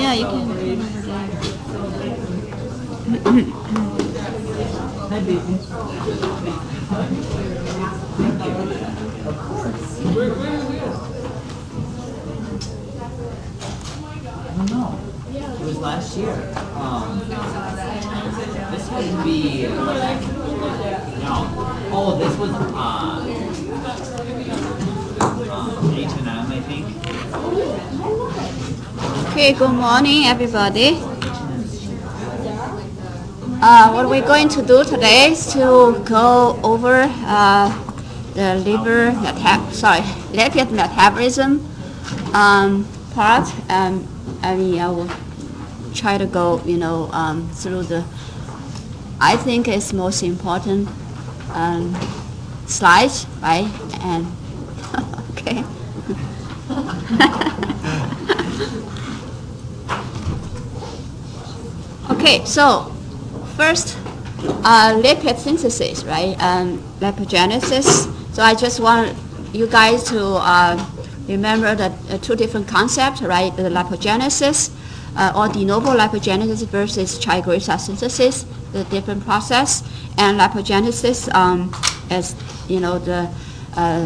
Yeah, you can come over there. Hi, baby. I don't know. It was last year. This would be no. Oh, this was H&M, I think. Okay, good morning, everybody. What we're going to do today is to go over the lipid metabolism part. I will try to go, through the, I think it's most important slides, right? And okay. Okay, so first, lipid synthesis, right? Lipogenesis. So I just want you guys to remember the two different concepts, right? The lipogenesis or de novo lipogenesis versus triglyceride synthesis, the different process. And lipogenesis is, the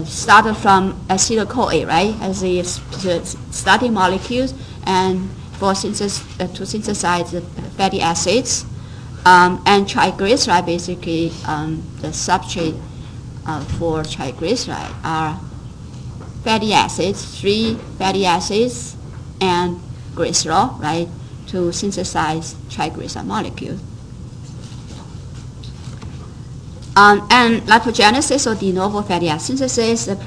started from acetyl-CoA, right? As the starting molecules and for to synthesize the fatty acids. And triglyceride, basically, the substrate for triglyceride are fatty acids, 3 fatty acids, and glycerol, right, to synthesize triglyceride molecule. And lipogenesis or de novo fatty acid synthesis, the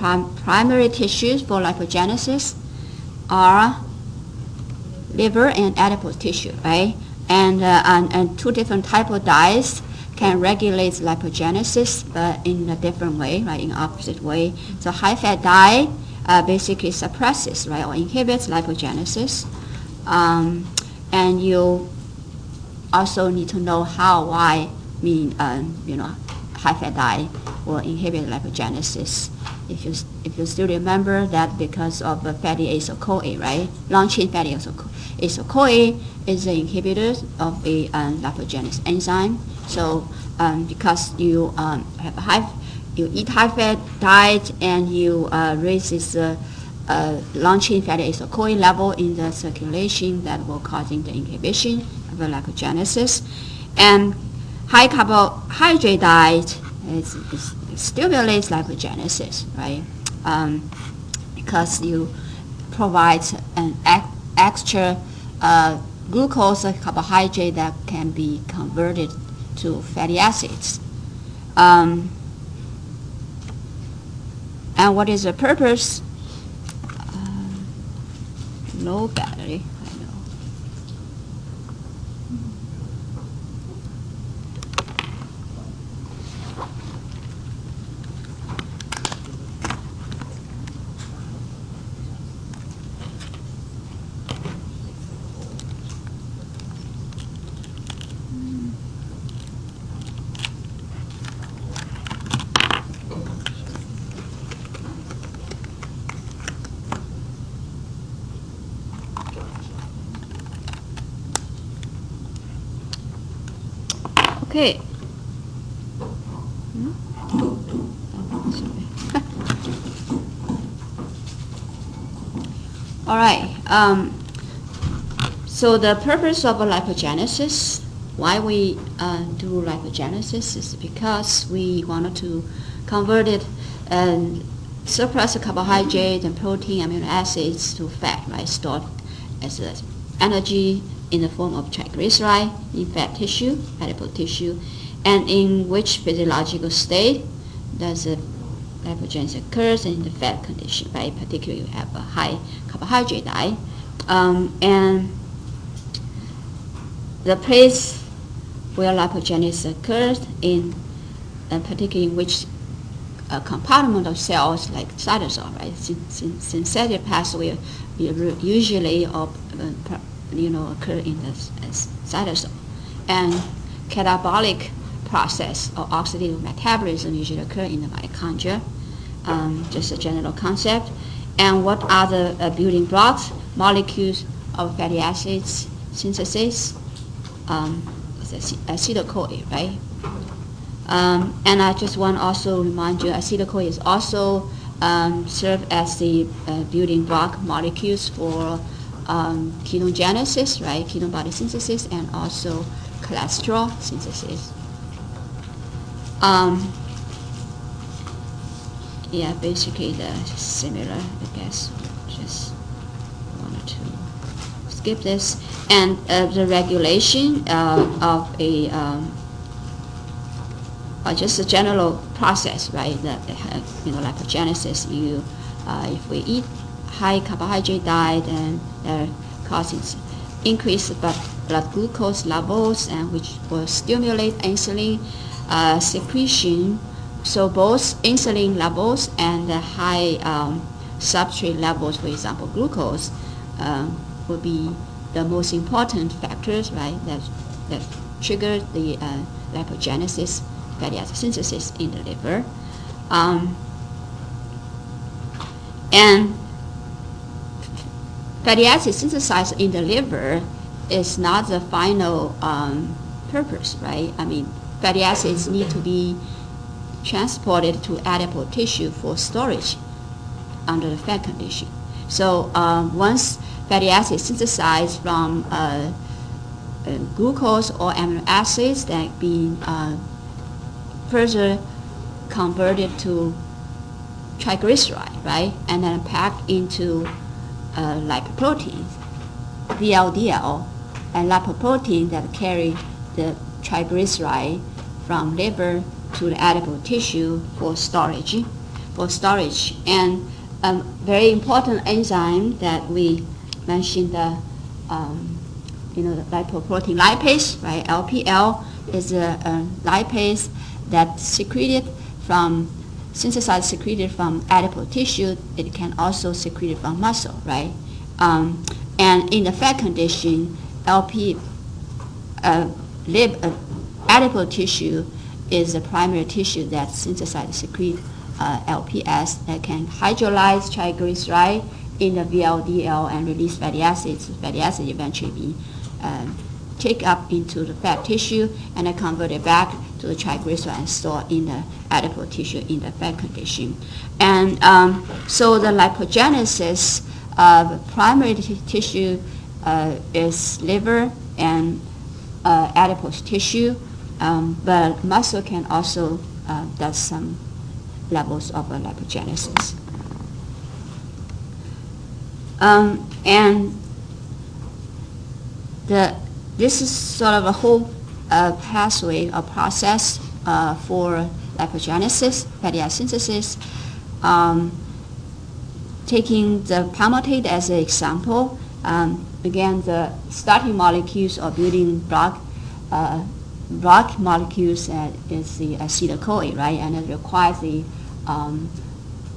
primary tissues for lipogenesis are liver and adipose tissue, right? And two different type of dyes can regulate lipogenesis, but in a different way, right? In opposite way. So high-fat dye basically suppresses, right, or inhibits lipogenesis. And you also need to know why high-fat dye will inhibit lipogenesis. If you still remember that because of the fatty acyl-CoA, right? Long-chain fatty acyl-CoA is the inhibitor of a lipogenesis enzyme. So because you you eat high-fat diet and you raise this long-chain fatty acyl-CoA level in the circulation, that will causing the inhibition of the lipogenesis. And high carbohydrate diet stimulates lipogenesis, right? Because you provide an extra glucose carbohydrate that can be converted to fatty acids. And what is the purpose? Low battery, I know. Okay. All right. So the purpose of lipogenesis, why we do lipogenesis, is because we wanted to convert it and surplus the carbohydrate and protein, amino acids to fat, right? Stored as energy in the form of triglyceride in fat tissue, adipose tissue, and in which physiological state does the lipogenesis occurs in the fat condition, right? Particularly you have a high carbohydrate diet. And the place where lipogenesis occurs in, particularly in which compartment of cells like cytosol, right? Synthetic pathway usually occur in the cytosol, and catabolic process or oxidative metabolism usually occur in the mitochondria. Just a general concept. And what are the building blocks? Molecules of fatty acids synthesis is acetyl-CoA, right? And I just want to also remind you, acetyl-CoA is also serve as the building block molecules for ketogenesis, right? Ketone body synthesis, and also cholesterol synthesis. Yeah, basically the similar, I guess. Just wanted to skip this. And the regulation of a just a general process, right? That lipogenesis. If we eat high carbohydrate diet, and causes increased blood glucose levels, and which will stimulate insulin secretion. So both insulin levels and the high substrate levels, for example, glucose, will be the most important factors, right? That trigger the lipogenesis, fatty acid synthesis in the liver. And fatty acid synthesized in the liver is not the final purpose, right? I mean, fatty acids need to be transported to adipose tissue for storage under the fat condition. So once fatty acids synthesized from glucose or amino acids that being further converted to triglyceride, right, and then packed into lipoproteins, VLDL, and lipoprotein that carry the triglyceride from liver to the adipose tissue for storage. And very important enzyme that we mentioned, the lipoprotein lipase, right? LPL is a lipase that secreted from adipose tissue. It can also secrete from muscle, right? And in the fat condition, adipose tissue is the primary tissue that secrete LPS that can hydrolyze triglyceride in the VLDL and release fatty acids. Fatty acids eventually be take up into the fat tissue and then converted back to the triglyceride and stored in the adipose tissue in the fat condition. And so the lipogenesis of primary tissue is liver and adipose tissue, but muscle can also does some levels of lipogenesis. And this is sort of a whole pathway or process for lipogenesis, fatty acid synthesis. Taking the palmitate as an example, again, the starting molecules or building block molecules is the acetyl-CoA, right? And it requires the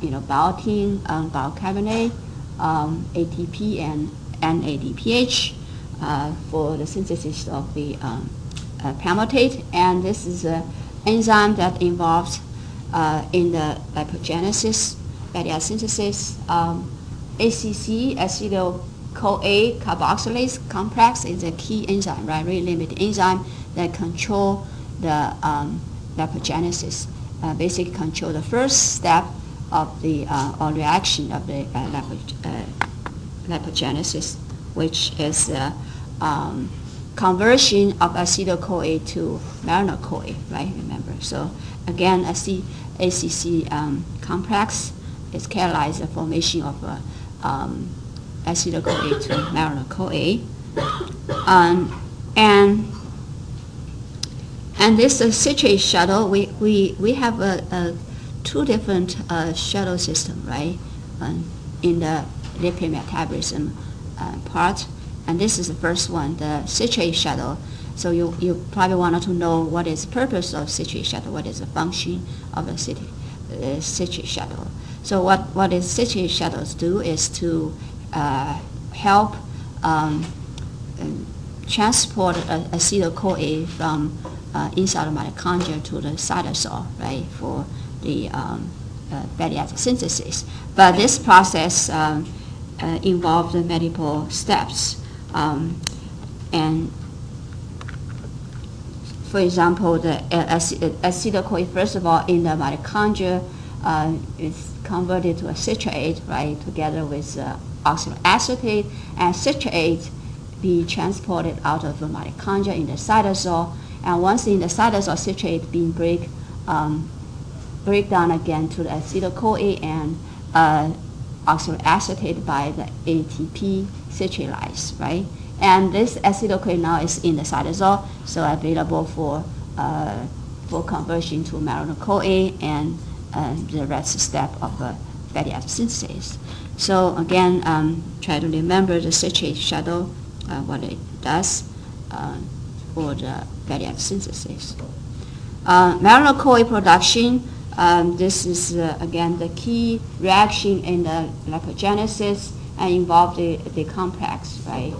biotin, bicarbonate, ATP, and NADPH for the synthesis of the palmitate. And this is an enzyme that involves in the lipogenesis, fatty acid synthesis. ACC, acetyl-CoA carboxylase complex, is a key enzyme, right? Really limited enzyme that control the lipogenesis, basically control the first step of the or reaction of the lipogenesis, which is conversion of acetyl-CoA to malonyl-CoA, right? Remember, so again, ACC complex is catalyzed the formation of acetyl-CoA to malonyl-CoA, and this citrate shuttle, we have two different shuttle system, right? In the lipid metabolism part, and this is the first one, the citrate shuttle. So you probably wanted to know what is the purpose of citrate shuttle, what is the function of the citrate shuttle. So what is citrate shuttles do is to help transport acetyl-CoA from inside the mitochondria to the cytosol, right, for the fatty acid synthesis. But this process involves multiple steps. And for example, the acetyl-CoA, first of all, in the mitochondria, is converted to a citrate, right, together with oxaloacetate, and citrate be transported out of the mitochondria in the cytosol, and once in the cytosol, citrate being break down again to the acetyl-CoA and oxaloacetate by the ATP citrulase, right? And this acetyl-CoA now is in the cytosol, so available for conversion to malonyl-CoA and the rest step of fatty acid synthesis. So again, try to remember the citrate shuttle, what it does for the fatty acid synthesis. Malonyl-CoA production, this is again the key reaction in the lipogenesis and involve the complex, right?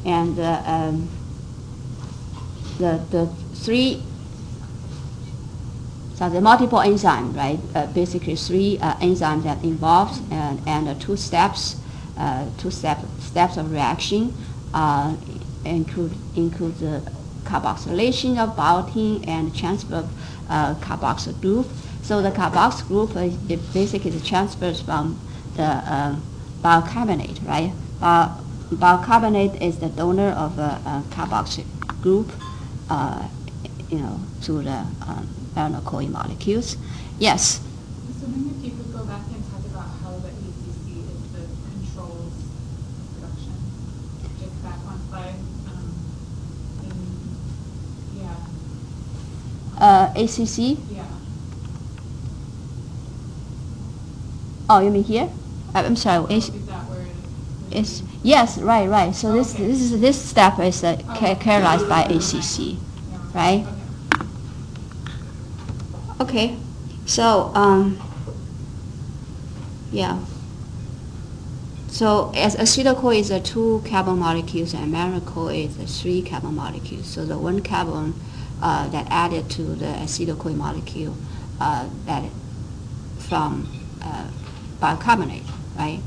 And the three, so the multiple enzyme, right? Basically three enzymes that involved and two steps of reaction include the carboxylation of biotin and transfer of carboxyl group. So the carboxyl group it basically transfers from the bicarbonate, right? Bicarbonate is the donor of a carboxyl group, to the malonyl-CoA molecules. Yes. So maybe if you could go back and talk about how the ACC is the controls production. Just back one slide. ACC? Yeah. Oh, you mean here? I'm sorry. Is that where it is? Yes, right. So this step is characterized by ACC, right? Okay. So yeah. So as acetyl-CoA is a 2 carbon molecules and malonyl-CoA is a 3 carbon molecules. So the 1 carbon that added to the acetyl-CoA molecule that from bicarbonate, right?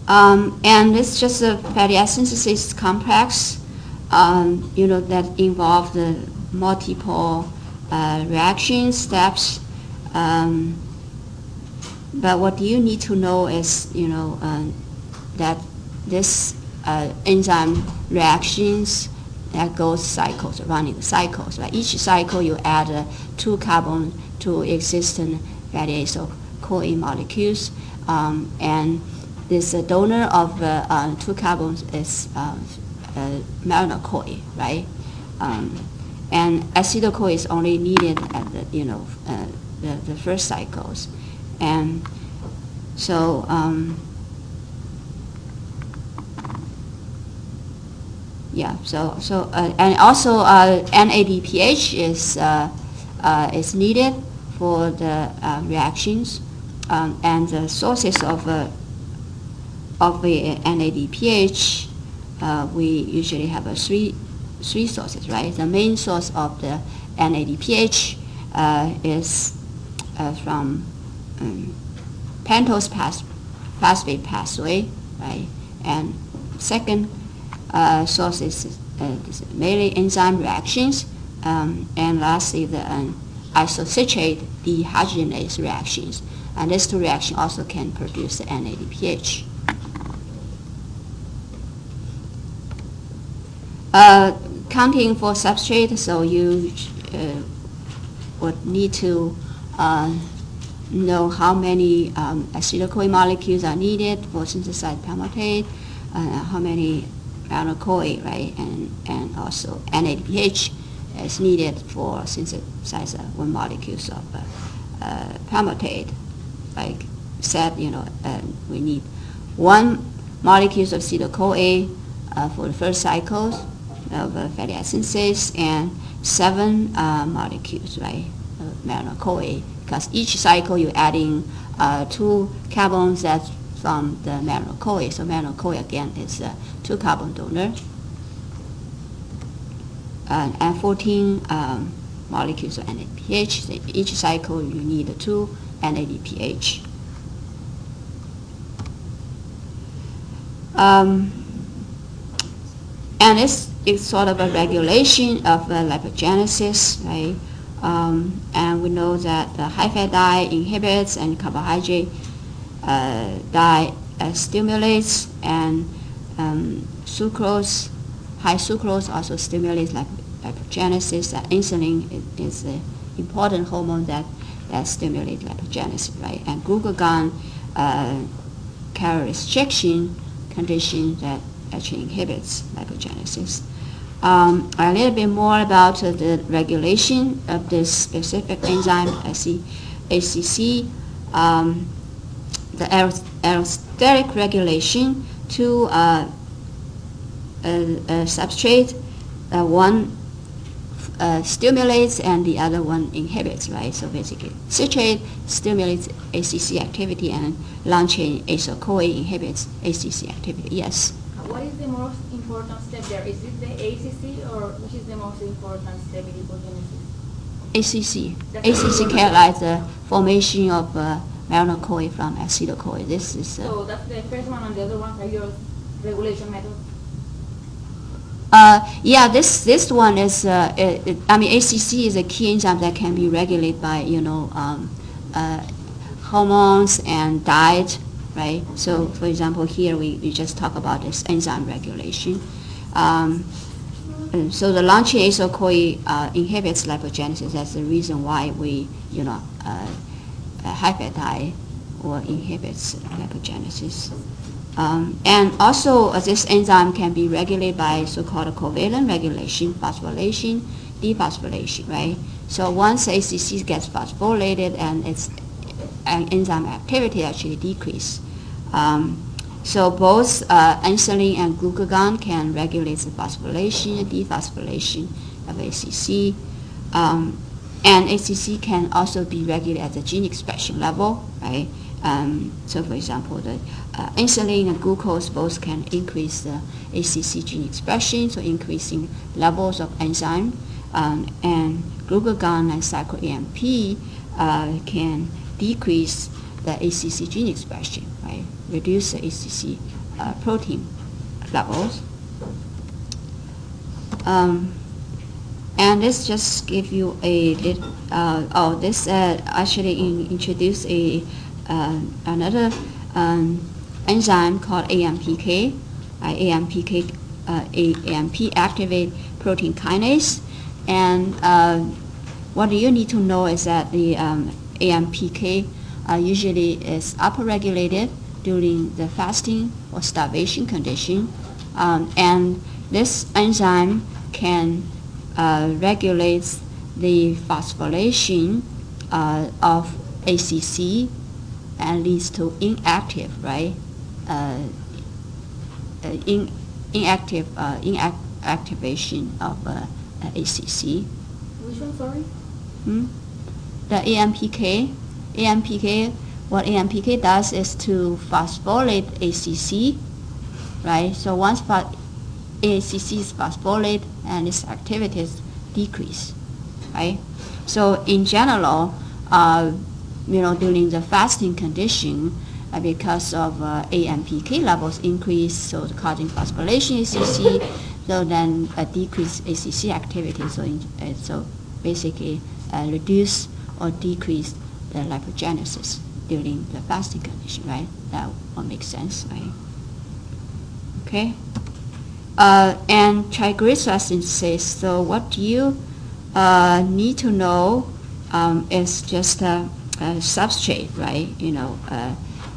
And it's just a fatty acid synthesis complex, that involve the multiple reaction steps. But what you need to know is, that this enzyme reactions that goes cycles, running cycles. Right? Each cycle you add 2 carbon to existing fatty acyl-CoA molecules, and this donor of 2 carbons is malonyl-CoA, right? And acetyl-CoA is only needed at the first cycles, and so and also NADPH is needed for the reactions, and the sources of the NADPH we usually have three sources, right? The main source of the NADPH is from pentose phosphate pathway, right? And second source is mainly enzyme reactions, and lastly the isocitrate dehydrogenase reactions. And these 2 reactions also can produce the NADPH. Counting for substrate, so you would need to know how many acetyl-CoA molecules are needed for synthesized palmitate, how many malonyl-CoA, right, and also NADPH is needed for synthesize 1 molecules of palmitate. Like said, we need 1 molecules of acetyl-CoA for the first cycles of fatty acid synthesis, and 7 molecules, right, of malonyl-CoA, because each cycle you're adding 2 carbons that's from the malonyl-CoA. So malonyl-CoA again is a 2 carbon donor, and 14 molecules of NADPH. So each cycle you need 2 NADPH. Um, and it's sort of a regulation of lipogenesis, right? And we know that the high-fat diet inhibits and carbohydrate diet stimulates, and sucrose, high sucrose also stimulates lipogenesis. That insulin is an important hormone that stimulates lipogenesis, right? And glucagon calorie restriction condition that actually inhibits lipogenesis. A little bit more about the regulation of this specific enzyme, ACC. The allosteric regulation to substrate, one stimulates and the other one inhibits, right? So basically, citrate stimulates ACC activity and long-chain acyl-CoA inhibits ACC activity. Yes? What is the most important step there? Is it the ACC or which is the most important step in lipogenesis? ACC. ACC catalyzes the formation of malonyl-CoA from acetyl-CoA. This is so that's the first one, and the other ones are your regulation method. Yeah, this one is. I mean, ACC is a key enzyme that can be regulated by hormones and diet, right? So, for example, here we just talk about this enzyme regulation. And so the long-chain acyl-CoA inhibits lipogenesis. That's the reason why we, high-fat diet or inhibits lipogenesis. And also, this enzyme can be regulated by so-called covalent regulation, phosphorylation, dephosphorylation, right? So once ACC gets phosphorylated and its enzyme activity actually decrease. So both insulin and glucagon can regulate the phosphorylation and dephosphorylation of ACC. And ACC can also be regulated at the gene expression level, right? So for example, the insulin and glucose both can increase the ACC gene expression, so increasing levels of enzyme. And glucagon and cyclo-AMP can decrease the ACC gene expression, right? Reduce the ACC protein levels. And this just give you a this actually introduce another enzyme called AMPK. AMP activate protein kinase, and what you need to know is that the AMPK usually is upregulated during the fasting or starvation condition, and this enzyme can regulate the phosphorylation of ACC and leads to inactive, right? Inactivation of ACC. Which one, sorry? The AMPK, what AMPK does is to phosphorylate ACC, right? So once ACC is phosphorylated and its activities decrease, right? So in general, during the fasting condition, because of AMPK levels increase, so causing phosphorylation ACC, so then decrease ACC activity. So basically reduce or decrease the lipogenesis during the fasting condition, right? That will make sense, right? Okay. And triglyceride synthesis. So what you need to know is just a substrate, right?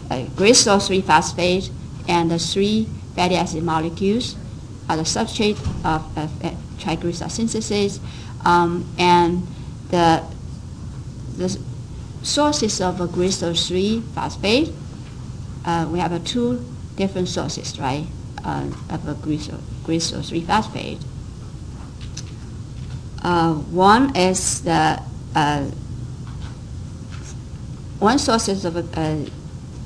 Glycerol 3-phosphate and the 3 fatty acid molecules are the substrate of triglyceride synthesis, and the sources of glycerol 3-phosphate. We have 2 different sources, right? Of a glycerol 3-phosphate. One is the one source of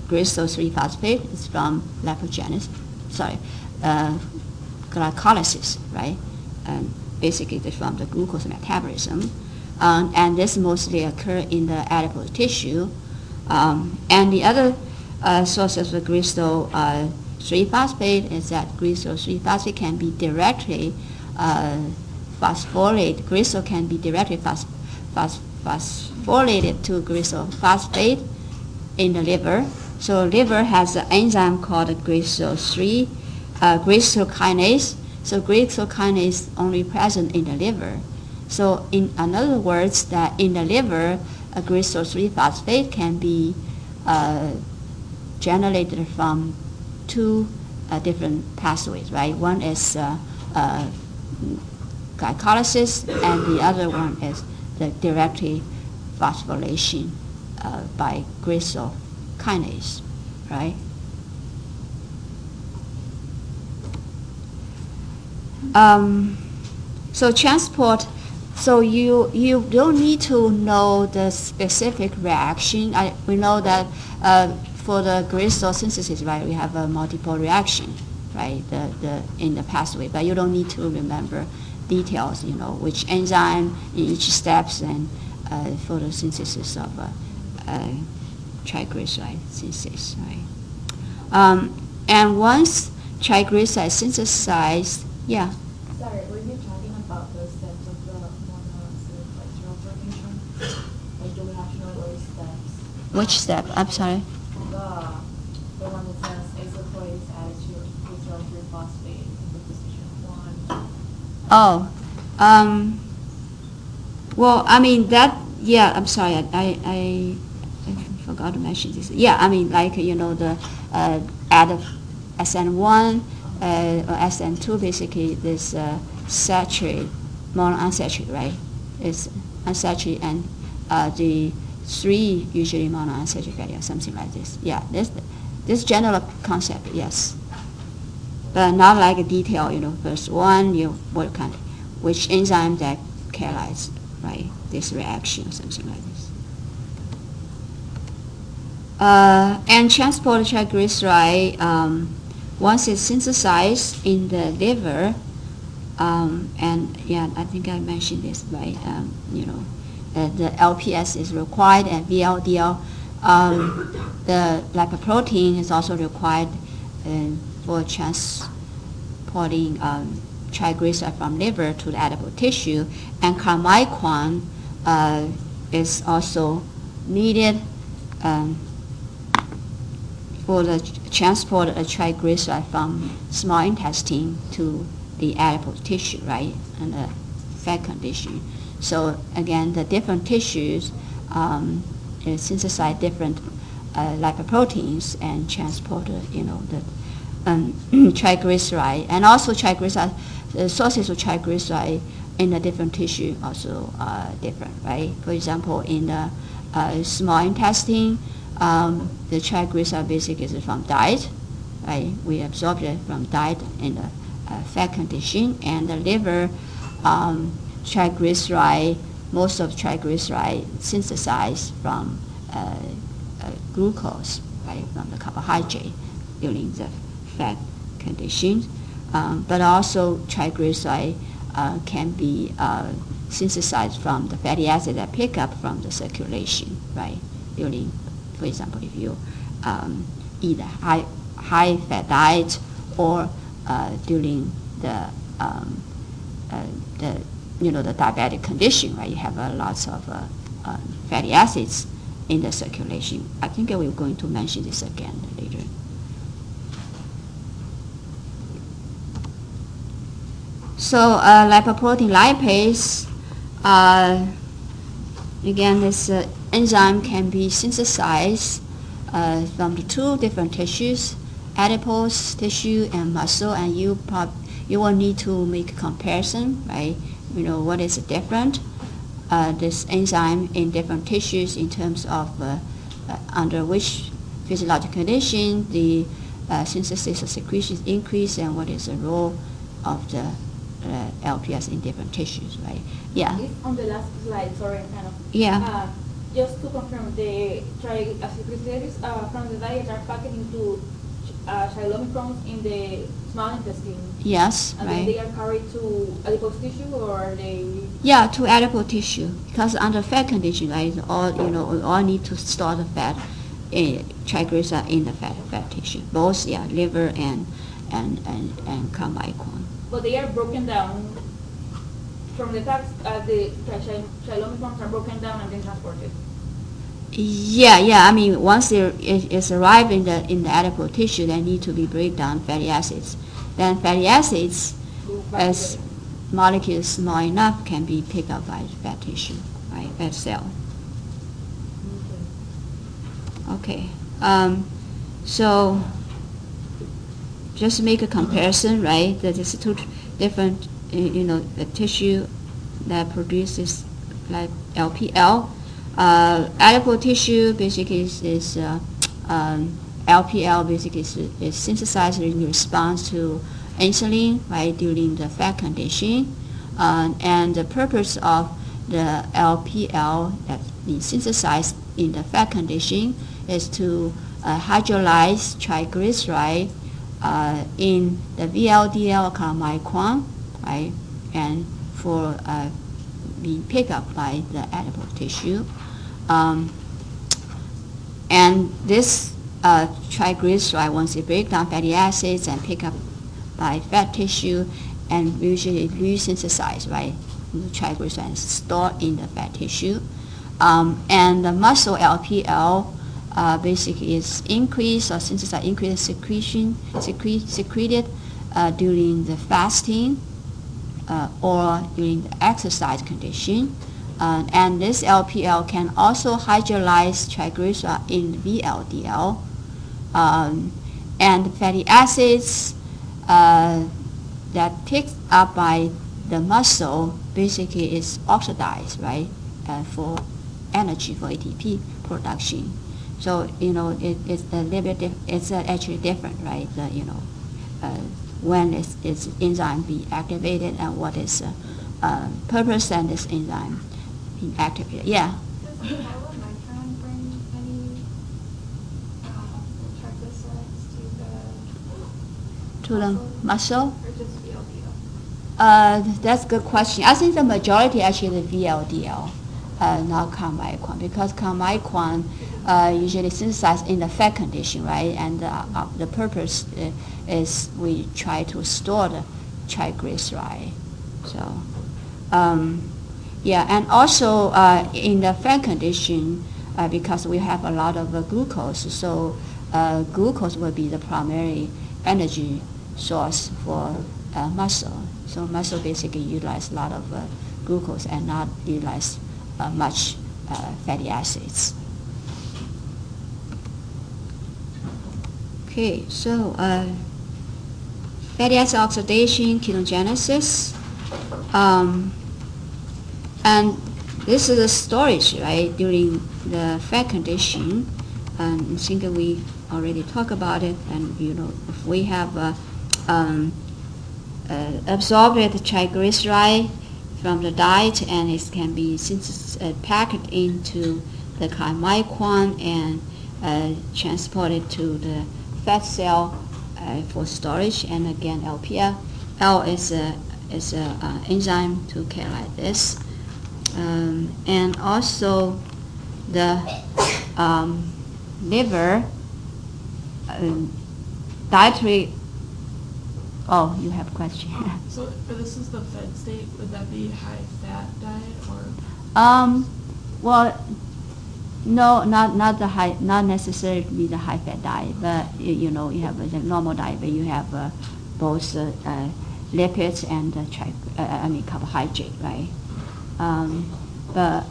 glycerol 3-phosphate is from glycolysis, right? And basically it's from the glucose metabolism, and this mostly occur in the adipose tissue. And the other sources of glycerol 3-phosphate is that glycerol 3-phosphate can be directly phosphorylated. Glycerol can be directly phosphorylated to glycerol phosphate in the liver. So liver has an enzyme called glycerol kinase. So glycerol kinase is only present in the liver. So in other words, that in the liver, a glycerol 3-phosphate can be generated from two different pathways, right? One is glycolysis, and the other one is the directly phosphorylation by glycerol kinase, right? So transport. So you don't need to know the specific reaction. We know that for the glycerol synthesis, right, we have a multiple reaction, right, in the pathway, but you don't need to remember details, which enzyme in each steps and for the synthesis of triglyceride synthesis, right? And once triglyceride synthesized, yeah. Sorry, were you talking about the steps of the monounsaturated glycerol formation? Like, do we have to know those steps? Which step? I'm sorry. The one that says acyl-CoA is added to glycerol 3-phosphate in the position 1. Oh, well, I mean that. Yeah, I'm sorry. I forgot to mention this. Yeah, I mean like the add SN1 or SN2, basically this saturated, monounsaturated, right? It's unsaturated, and the 3 usually monounsaturated fatty acids, something like this. Yeah, this general concept, yes, but not like a detail. First one, what kind, which enzyme that catalyzes, right, this reaction, something like this. And transport triglyceride, once it's synthesized in the liver, and yeah, I think I mentioned this, right? The LPS is required, and VLDL, the lipoprotein is also required for transporting triglyceride from liver to the adipose tissue, and chylomicron is also needed for the transport of triglyceride from small intestine to the adipose tissue, right, and the fat condition. So again, the different tissues synthesize different lipoproteins and transport, the triglyceride, and also triglyceride. The sources of triglyceride in the different tissue also are different, right? For example, in the small intestine, the triglyceride basically is from diet, right? We absorb it from diet in the fat condition, and the liver. Triglyceride, most of triglyceride synthesized from glucose, right, from the carbohydrate during the fat condition. But also triglyceride can be synthesized from the fatty acid that pick up from the circulation, right, during, for example, if you eat a high fat diet, or during the the diabetic condition, right? You have lots of fatty acids in the circulation. I think we're going to mention this again later. So lipoprotein lipase, again, this enzyme can be synthesized from the two different tissues, adipose tissue and muscle, and you will need to make a comparison, right? What is different, this enzyme in different tissues in terms of under which physiological condition the synthesis of secretions increase, and what is the role of the LPS in different tissues, right? Yeah. On the last slide, sorry, kind of. Yeah. Just to confirm, the triglycerides from the diet are packed into chylomicrons in the small intestine. Yes, and right. And they are carried to adipose tissue, or are they? Yeah, to adipose tissue, because under fat condition, right, all need to store the fat triglyceride in the fat tissue, both liver and chylomicron. But they are broken down from the fats. The chylomicrons are broken down and then transported. Yeah. I mean, once it's arrived in the adipose tissue, they need to be break down fatty acids. Then fatty acids, as molecules small enough, can be picked up by fat tissue, right? Fat cell. Okay. So just to make a comparison, right? There's two different, the tissue that produces like LPL. Adipose tissue basically is LPL basically is synthesized in response to insulin, right, during the fat conditioning. And the purpose of the LPL that is synthesized in the fat conditioning is to hydrolyze triglyceride in the VLDL chylomicron, right, and for being picked up by the adipose tissue. And this triglyceride, once it breaks down fatty acids and pick up by fat tissue, and usually resynthesized, right? The triglyceride is stored in the fat tissue. And the muscle LPL basically is increased or synthesized, increased secreted during the fasting or during the exercise condition. And this LPL can also hydrolyze triglyceride in VLDL. And fatty acids that picked up by the muscle basically is oxidized, right, for energy, for ATP production. So it's a little bit it's actually different, right? When it's enzyme be activated and what is purpose and this enzyme being activated. Yeah. Does the chylomicron bring any triglycerides To the muscle? or just VLDL? That's a good question. I think the majority actually the VLDL, not chylomicron, because chylomicron usually synthesized in the fat condition, right? And the purpose is we try to store the triglyceride. So, and also in the fat condition, because we have a lot of glucose, so glucose will be the primary energy source for muscle. So muscle basically utilize a lot of glucose and not utilize much fatty acids. Okay, so fatty acid oxidation, ketogenesis, and this is the storage, right, during the fat condition. I think we already talked about it, and if we have absorbed triglyceride from the diet, and it can be packed into the chylomicron and transported to the fat cell for storage. And again, LPL is a enzyme to catalyze this, and also the liver dietary. Oh, you have a question. So for this is the fed state, would that be high fat diet or? Well, no, not the high, not necessarily the high fat diet, but you have a normal diet, but you have both lipids and carbohydrate, right? But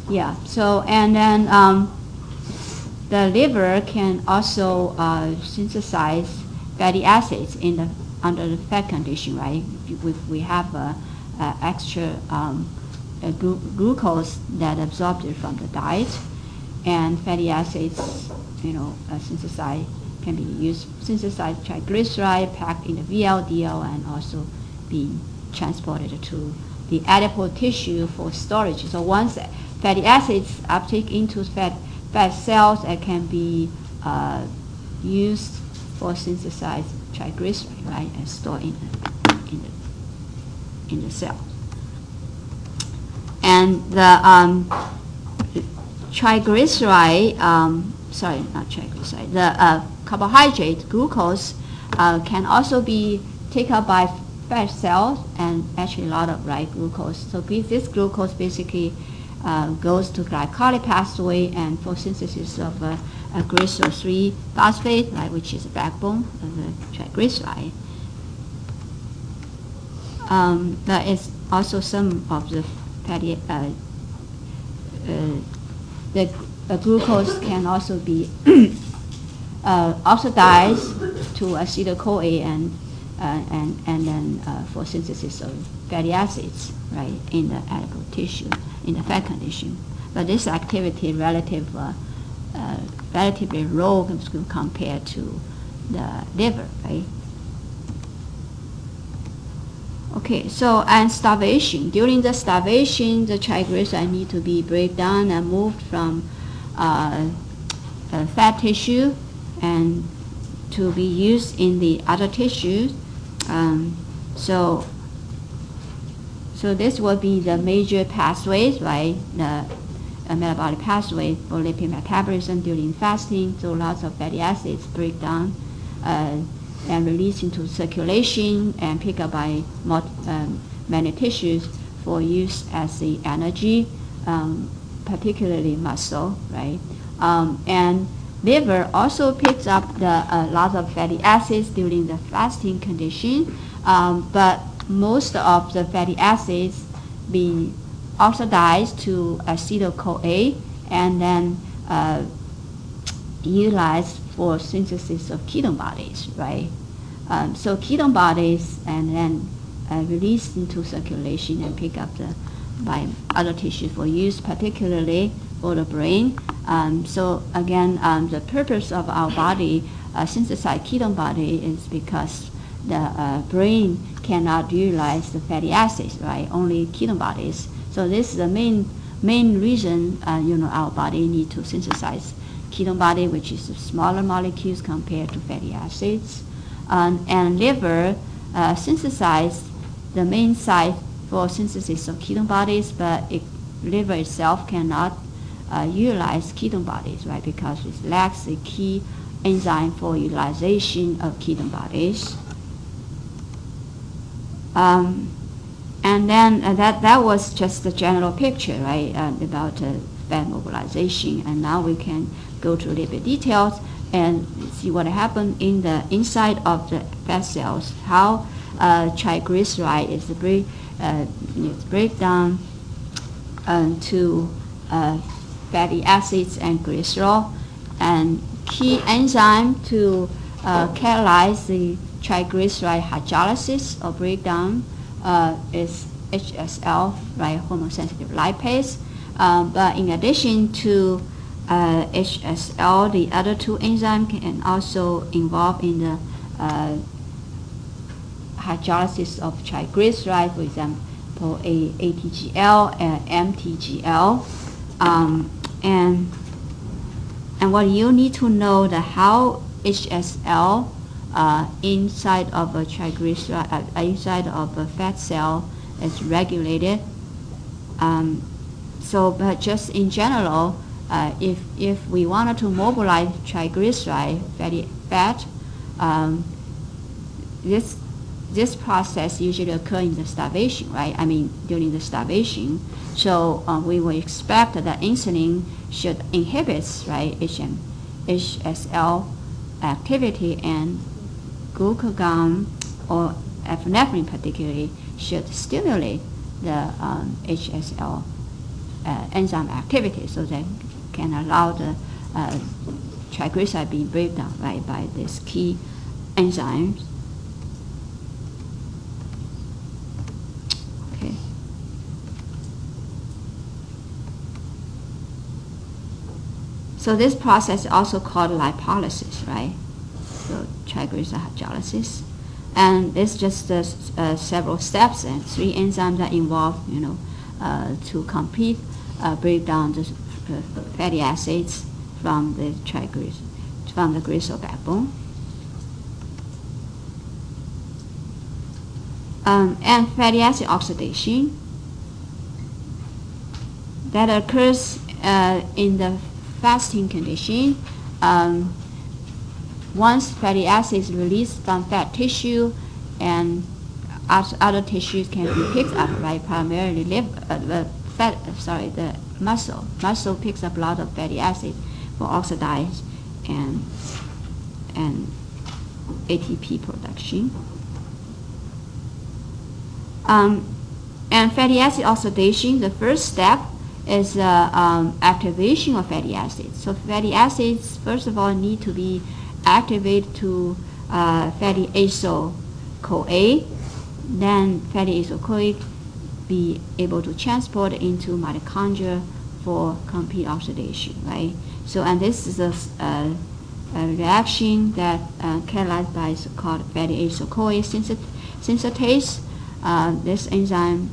yeah, so and then the liver can also synthesize fatty acids under the fat condition, right? We have extra glucose that absorbed from the diet, and fatty acids, synthesized can be used synthesized triglyceride packed in the VLDL and also being transported to the adipose tissue for storage. So once fatty acids uptake into fat cells, that can be used for synthesized triglyceride, right, and stored in the cell. And the triglyceride sorry, not triglyceride, the carbohydrate, glucose, can also be taken up by fat cells, and actually a lot of glucose. So this glucose basically goes to glycolytic pathway and for synthesis of glycerol 3 phosphate, which is the backbone of the triglyceride. But it's also some of the fatty, the glucose can also be oxidized to acetyl-CoA and then for synthesis of fatty acids, in the adipose tissue, in the fat condition. But this activity relatively low compared to the liver, Okay, so and starvation. During the starvation, the triglyceride need to be break down and moved from fat tissue and to be used in the other tissues. So this will be the major pathways, the metabolic pathway for lipid metabolism during fasting. So lots of fatty acids break down and released into circulation and picked up by many tissues for use as the energy, particularly muscle, and liver also picks up the lots of fatty acids during the fasting condition, but most of the fatty acids be oxidized to acetyl-CoA and then utilized for synthesis of ketone bodies, so ketone bodies and then released into circulation and picked up by other tissues for use, particularly for the brain. So again, the purpose of our body synthesize ketone body is because the brain cannot utilize the fatty acids, only ketone bodies. So this is the main reason our body need to synthesize ketone body, which is smaller molecules compared to fatty acids. And liver synthesize the main site for synthesis of ketone bodies, but liver itself cannot utilize ketone bodies, because it lacks a key enzyme for utilization of ketone bodies. And then that was just the general picture, about fat mobilization. And now we can go to lipid details and see what happened in the inside of the fat cells, how triglyceride is break down to fatty acids and glycerol, and key enzyme to catalyze the triglyceride hydrolysis or breakdown is HSL, hormone-sensitive lipase. But in addition to HSL, the other two enzymes can also involve in the hydrolysis of triglyceride, for example, ATGL and MTGL. And what you need to know that how HSL inside of a triglyceride, inside of a fat cell is regulated. But just in general, if we wanted to mobilize triglyceride, fatty fat, this process usually occurs in the starvation, during the starvation. So we will expect that insulin should inhibit, HSL activity, and glucagon or epinephrine particularly should stimulate the HSL enzyme activity, so that can allow the triglyceride being break down by this key enzymes. Okay. So this process is also called lipolysis, So triglyceride hydrolysis, and it's just several steps and 3 enzymes that involved, to complete break down the fatty acids from the glycerol backbone. And fatty acid oxidation that occurs in the fasting condition once fatty acid is released from fat tissue, and other tissues can be picked up, right? Primarily the muscle. Muscle picks up a lot of fatty acid for oxidize and ATP production. And fatty acid oxidation, the first step is activation of fatty acids. So fatty acids, first of all, need to be activated to fatty acyl-CoA. Then fatty acyl-CoA be able to transport into mitochondria for complete oxidation, right? So, and this is a reaction that catalyzed by so-called fatty acyl-CoA synthetase. This enzyme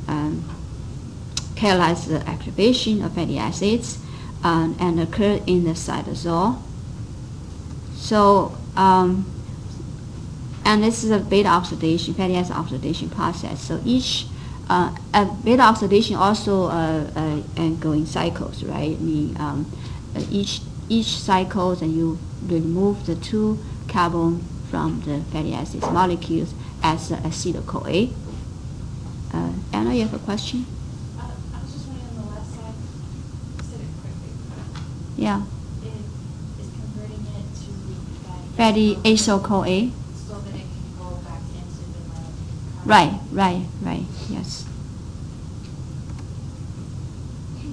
catalyzes the activation of fatty acids and occur in the cytosol. So, and this is a beta oxidation, fatty acid oxidation process. So each beta oxidation also go in cycles, right? I mean, each cycles, and you remove the 2 carbon from the fatty acids molecules as acetyl-CoA. Anna, you have a question? I was just wondering on the left side, you said it quickly, but Yeah. it is converting it to Fatty acyl-CoA. so that it can go back into the mitochondria. Right, yes.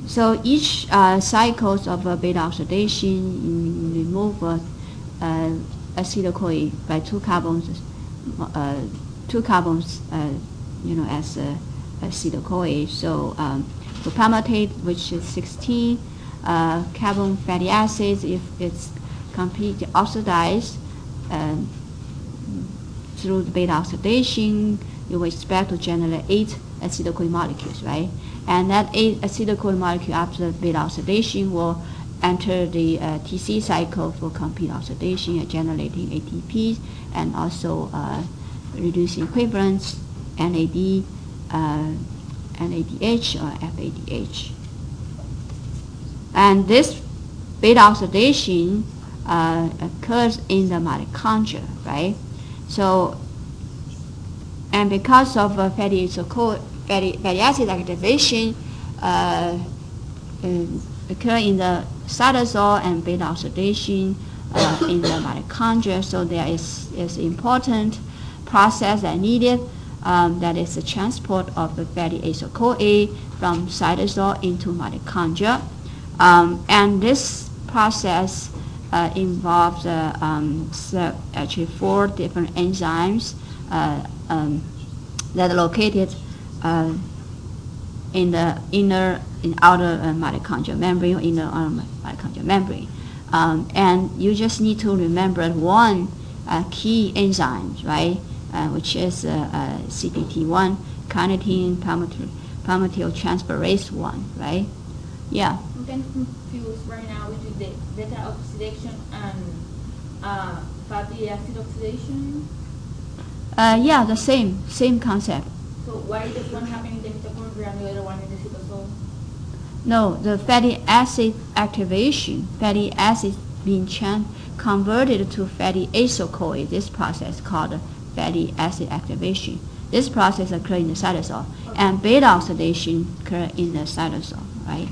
So each cycles of beta oxidation remove acetyl-CoA by 2 carbons, as acetyl-CoA. So palmitate, which is 16 carbon fatty acids, if it's completely oxidized through the beta oxidation, you will expect to generate 8 acetyl-CoA molecules, right? And that 8 acetyl-CoA molecule after beta oxidation will enter the TC cycle for complete oxidation, generating ATP and also reducing equivalents, NAD, NADH or FADH. And this beta oxidation occurs in the mitochondria, right? So, and because of fatty acid activation occur in the cytosol and beta oxidation in the mitochondria, so there is important process that needed, that is the transport of the fatty acyl-CoA from cytosol into mitochondria. And this process involves actually 4 different enzymes that are located in the outer mitochondrial membrane, or inner outer mitochondrial membrane. And you just need to remember one key enzyme, right, which is CPT1, carnitine palmitoyltransferase 1, right? Yeah. I'm kind of confused right now between the beta oxidation and fatty acid oxidation. Yeah, the same concept. So why does one happen in the mitochondria and the other one in the cytosol? No, the fatty acid activation, fatty acid being converted to fatty acyl-CoA, this process called fatty acid activation. This process occurs in the cytosol, and beta oxidation occurs in the cytosol, right?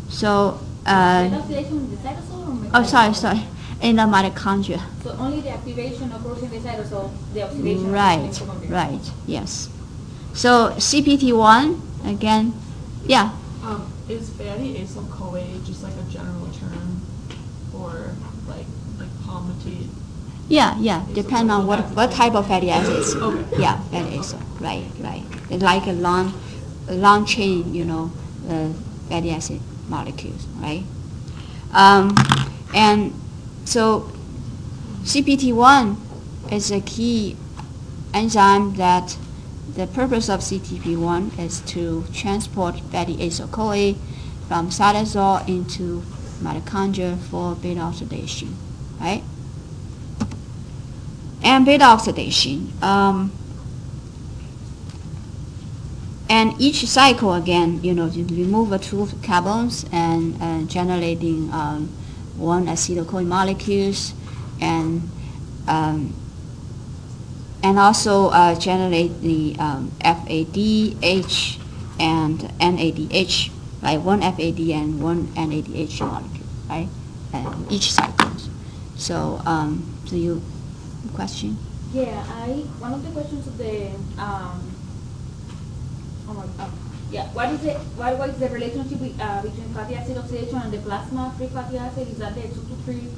So, Beta oxidation in the cytosol or oh, sorry, in the mitochondria. So only the activation occurs in the cytosol, the oxidation occurs in the mitochondria. Right, yes. So CPT1, again, yeah. Is fatty acyl-CoA just like a general term for like palmitate? Yeah, depend on what type of fatty acids. Okay. Yeah, fatty acid, right. It's like a long chain, fatty acid molecules, right? And so CPT1 is a key enzyme that the purpose of CTP1 is to transport fatty acyl-CoA from cytosol into mitochondria for beta oxidation, right? And beta oxidation. And each cycle, again, you remove 2 carbons and generating one acetyl-CoA molecules, and also generate the FADH and NADH, right? One FAD and one NADH molecule, right? Each cycle. So, do you question? Yeah, one of the questions of the what is the relationship between fatty acid oxidation and the plasma-free fatty acid? Is that the 2 to 3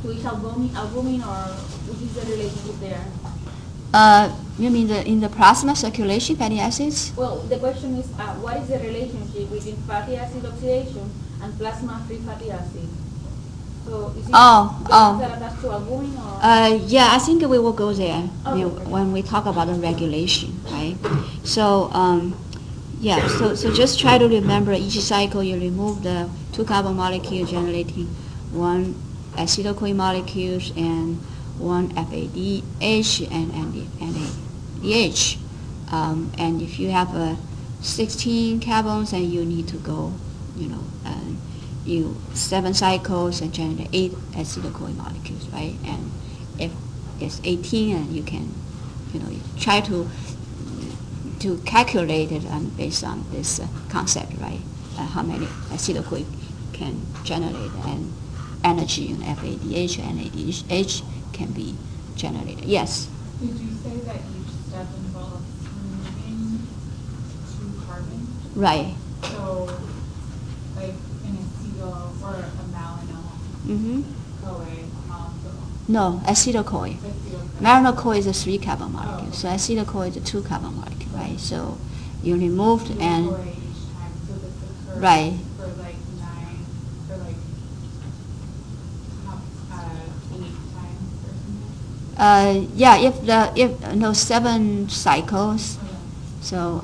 to each albumin, or what is the relationship there? You mean in the plasma circulation fatty acids? Well, the question is, what is the relationship between fatty acid oxidation and plasma-free fatty acid? So is it attached to albumin, or? Yeah, I think we will go there Okay. when we talk about the regulation, right? So, yeah, so just try to remember each cycle you remove the 2 carbon molecule generating 1 acetyl-CoA molecules and 1 FADH and NADH. And if you have 16 carbons, and you need to go, 7 cycles and generate 8 acetyl-CoA molecules, right? And if it's 18, and you can, you try to calculate it based on this concept, right? How many acetyl-CoA can generate, and energy in FADH and NADH can be generated. Yes? Did you say that each step involves removing 2 carbons? Right. So, like an acetyl or a malonyl CoA molecule. No, acetyl-CoA. Acetyl-CoA. Malonyl-CoA is a 3 carbon molecule, so acetyl-CoA is a 2 carbon molecule, right? So you removed and CoA each time, so this occurs right. for like 9, for like 8 times or something? Yeah, if 7 cycles, Okay. so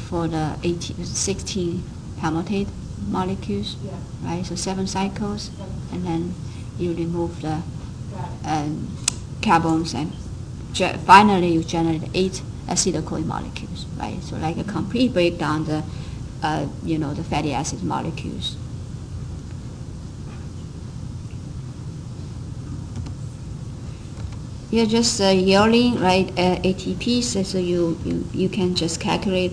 for the 16 palmitate molecules, Yeah. right? So 7 cycles, and then you remove the Got it. carbons, and finally you generate 8 acetyl-CoA molecules, right? So like a complete breakdown the the fatty acid molecules. You're just yielding, right, ATP, so you can just calculate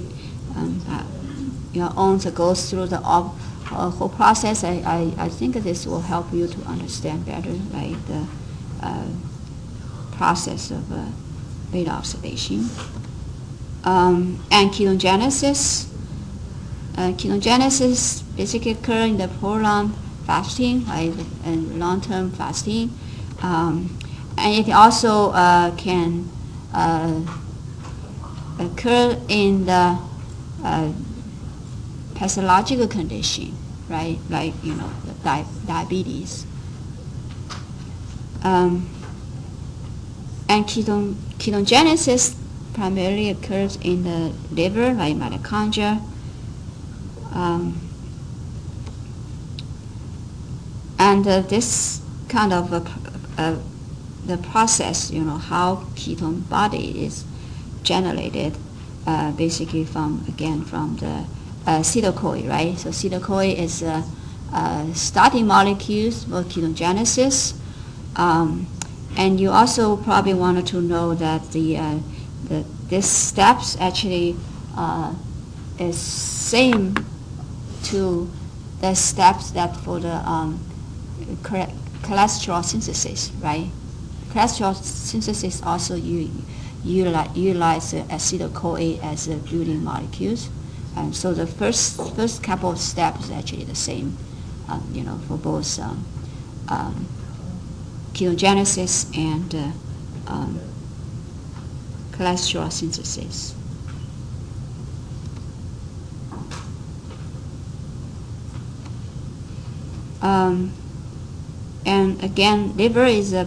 your own, so goes through the whole process. I think this will help you to understand better, right, the process of beta oxidation. And ketogenesis. Ketogenesis basically occurs in the prolonged fasting, right, and long-term fasting. And it also can occur in the pathological condition, right? Like the diabetes. And ketogenesis primarily occurs in the liver, like mitochondria. And this kind of the process, how ketone body is generated, basically from the acetyl-CoA, right? So acetyl-CoA is starting molecules for ketogenesis, and you also probably wanted to know that this steps actually is same to the steps that for the cholesterol synthesis, right? Cholesterol synthesis also utilize acetyl-CoA as building molecules, and so the first couple of steps is actually the same, for both ketogenesis and cholesterol synthesis. And again, liver is a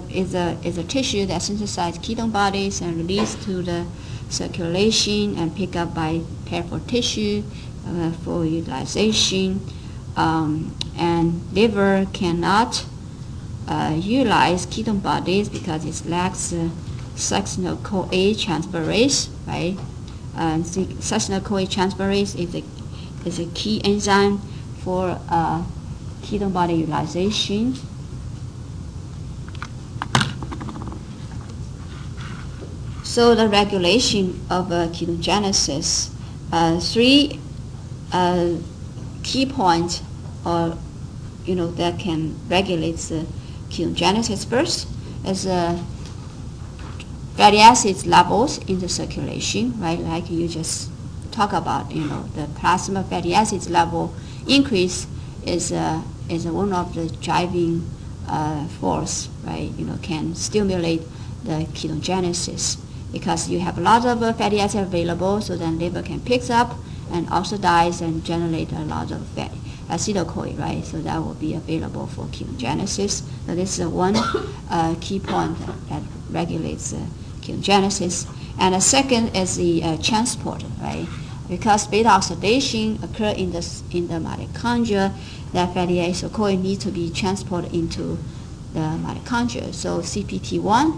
tissue that synthesizes ketone bodies and release to the circulation and pick up by peripheral tissue for utilization. And liver cannot utilize ketone bodies because it lacks succinyl-CoA transferase, right? Succinyl-CoA transferase is a key enzyme for ketone body utilization. So the regulation of ketogenesis, three key points or that can regulate the ketogenesis. First is fatty acids levels in the circulation, right? Like you just talk about, the plasma fatty acids level increase is one of the driving force, right? Can stimulate the ketogenesis because you have a lot of fatty acid available, so then liver can pick up and oxidize and generate a lot of fatty acetyl-CoA, right? So that will be available for ketogenesis. So this is one key point that regulates ketogenesis. And the second is the transport, right? Because beta oxidation occurs in the mitochondria, that fatty acetyl-CoA needs to be transported into the mitochondria. So CPT1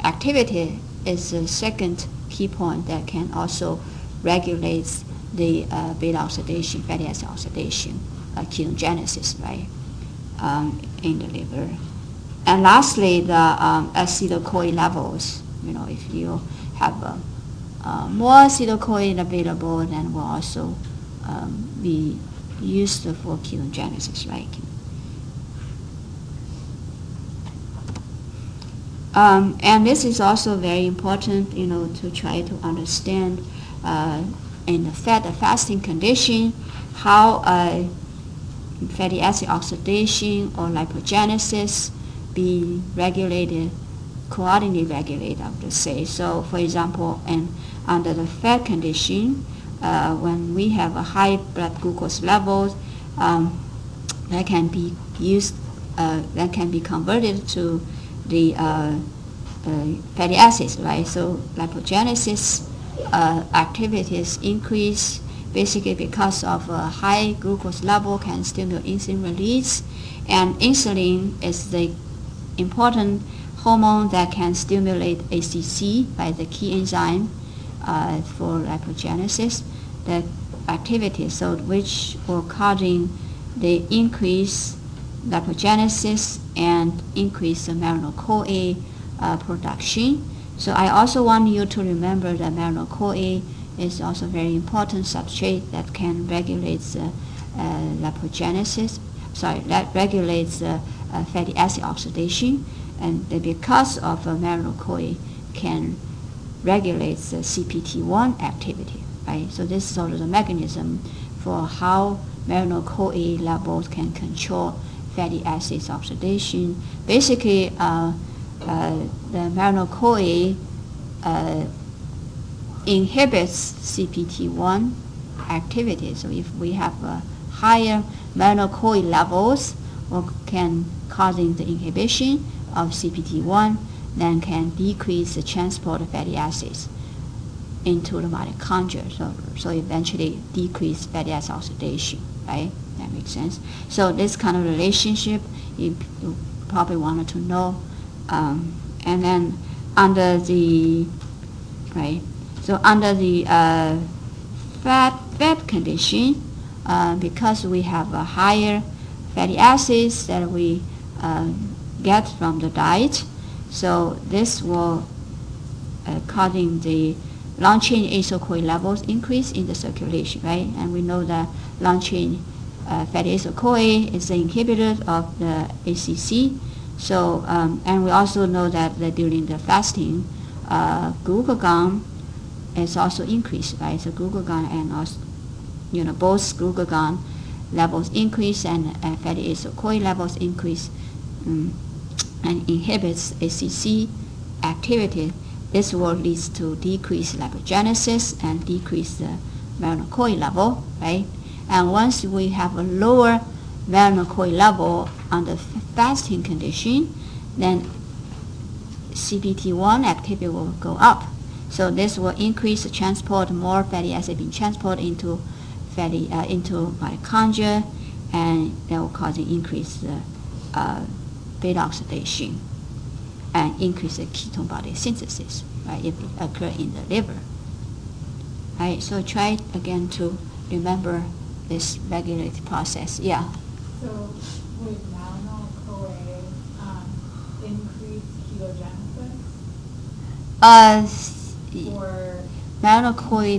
activity is the second key point that can also regulate the beta oxidation, fatty acid oxidation, ketogenesis, right, in the liver. And lastly, the acetyl-CoA levels. If you have more acetyl-CoA available, then will also be used for ketogenesis, right? And this is also very important, to try to understand in the fasting condition how fatty acid oxidation or lipogenesis be regulated, coordinately regulated, I would say. So, for example, under the fat condition, when we have a high blood glucose levels, that can be used, that can be converted to the fatty acids, right? So lipogenesis activities increase basically because of a high glucose level can stimulate insulin release, and insulin is the important hormone that can stimulate ACC by the key enzyme for lipogenesis, the activity, so which will causing the increase lipogenesis and increase the mineral-CoA production. So I also want you to remember that mineral-CoA is also very important substrate that can regulate the lipogenesis. That regulates fatty acid oxidation, and because of mineral-CoA can regulate the CPT1 activity, right? So this is sort of the mechanism for how mineral-CoA levels can control fatty acids oxidation. Basically, the mineral-CoA inhibits CPT1 activity. So if we have higher mineral-CoA levels, or can causing the inhibition of CPT1, then can decrease the transport of fatty acids into the mitochondria. So eventually decrease fatty acid oxidation, right? That makes sense. So this kind of relationship you probably wanted to know. And then under the fat condition, because we have a higher fatty acids that we get from the diet, so this will causing the long-chain acetyl-CoA levels increase in the circulation, right? And we know that long-chain fatty acetyl-CoA is the inhibitor of the ACC. So, and we also know that during the fasting, glucagon is also increased, right? So glucagon and also, both glucagon levels increase and fatty acetyl-CoA levels increase, and inhibits ACC activity. This will lead to decreased lipogenesis and decrease the mineral-CoA level, right? And once we have a lower mineral-CoA level under fasting condition, then CPT1 activity will go up. So this will increase the transport, more fatty acid being transported into mitochondria, and that will cause an increase beta oxidation and increase the ketone body synthesis, right, if it occurs in the liver. Right, so try again to remember this regulated process. Yeah. So could malonyl-CoA increase ketogenesis? Or Malonyl-CoA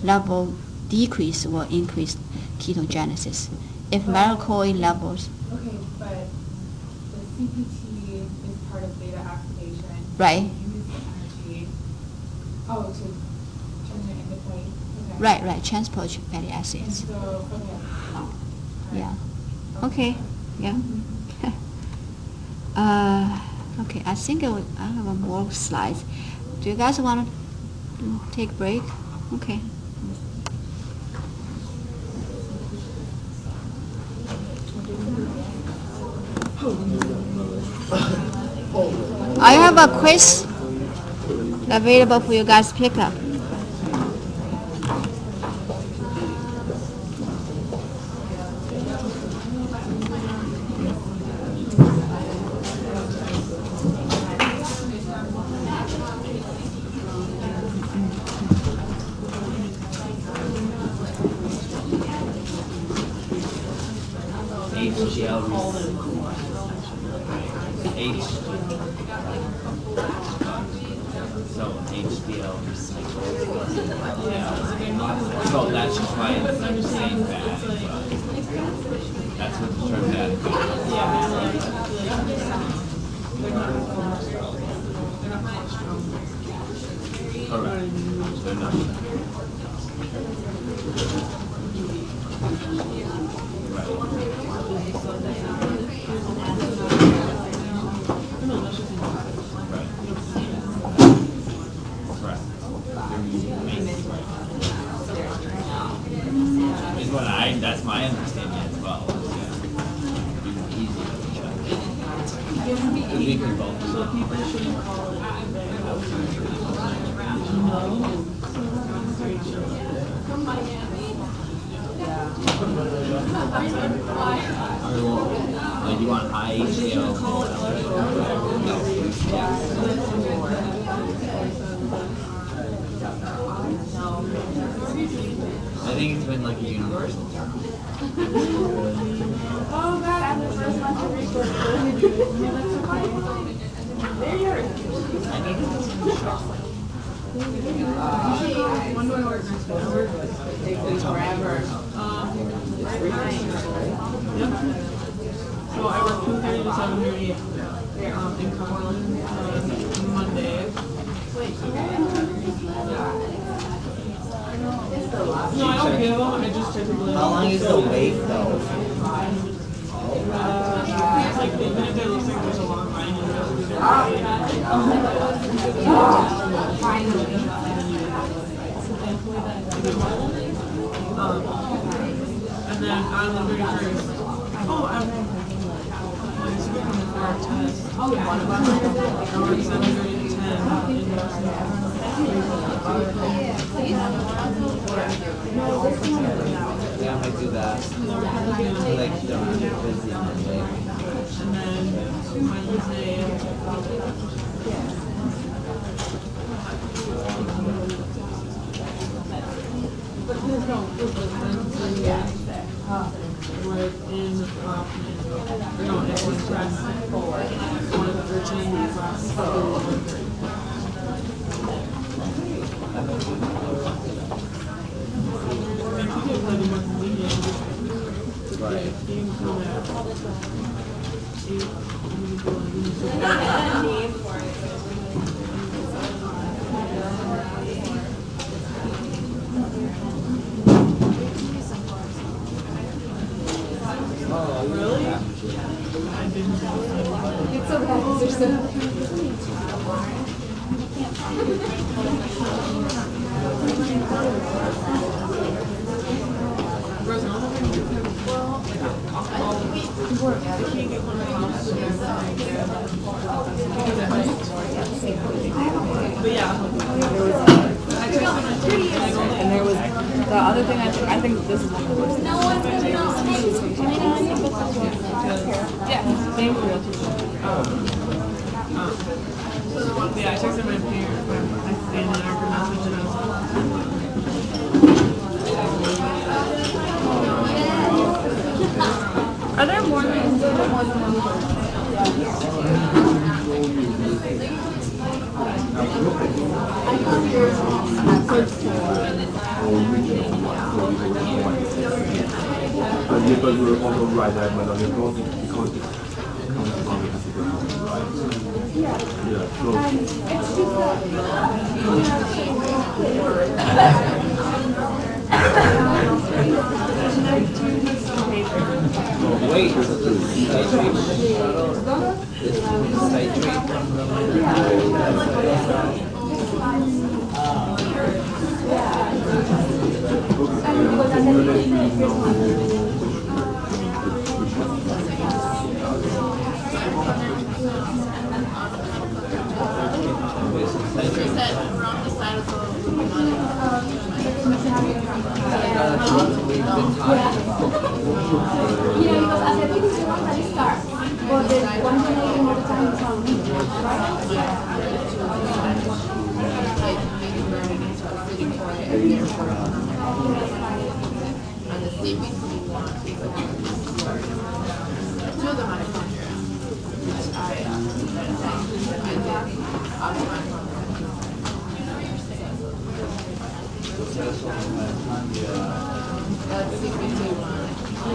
level decrease will increase ketogenesis. If malonyl-CoA levels, okay, but the CPT is part of beta activation. Right. You use the energy. Oh, to turn it into plate. Okay. right, transport fatty And acids. so, okay. Yeah. Okay. Yeah. Okay. I think I have more slides. Do you guys want to take a break? Okay. I have a quiz available for you guys to pick up. HDL. So HDL recycled. So that's just why it's the same bad. That's what the term bad. Correct. They're not. Is what that's my understanding as well. Easy to check. We can both. So people shouldn't call it Like you want high HDL? I think it's been like a universal term. Oh God, I'm the first one to record. They're yours. I need to do some shot. When do I work next week? Forever. Yep. So I work 2:30 to 7:30 in Cumberland Monday. No, I don't give them. I just typically. How long is the wait though? It's like even if it looks like there's a long line, you know, and then on the 31st, I'm coming for our test. I work 7:30 to 10 Yeah, I might do that. Like, don't get busy on Monday. And then Wednesday. We're in Hoffman. No, it's in class 4. 1:13 class 4. Right. Really? I didn't know. It's so bad because there's so But yeah. And there was the other thing I think this is one of the worst things. Yeah, thank you. Yeah, I texted my parents, my family, and our message, and I was like, Are there more than But lipid will also write that molecular because it's from the acid, right? Yeah, so Wait, citrate shuttle is citrate from the Yeah, because as a business, you want to start, but the one thing I know the time is on me,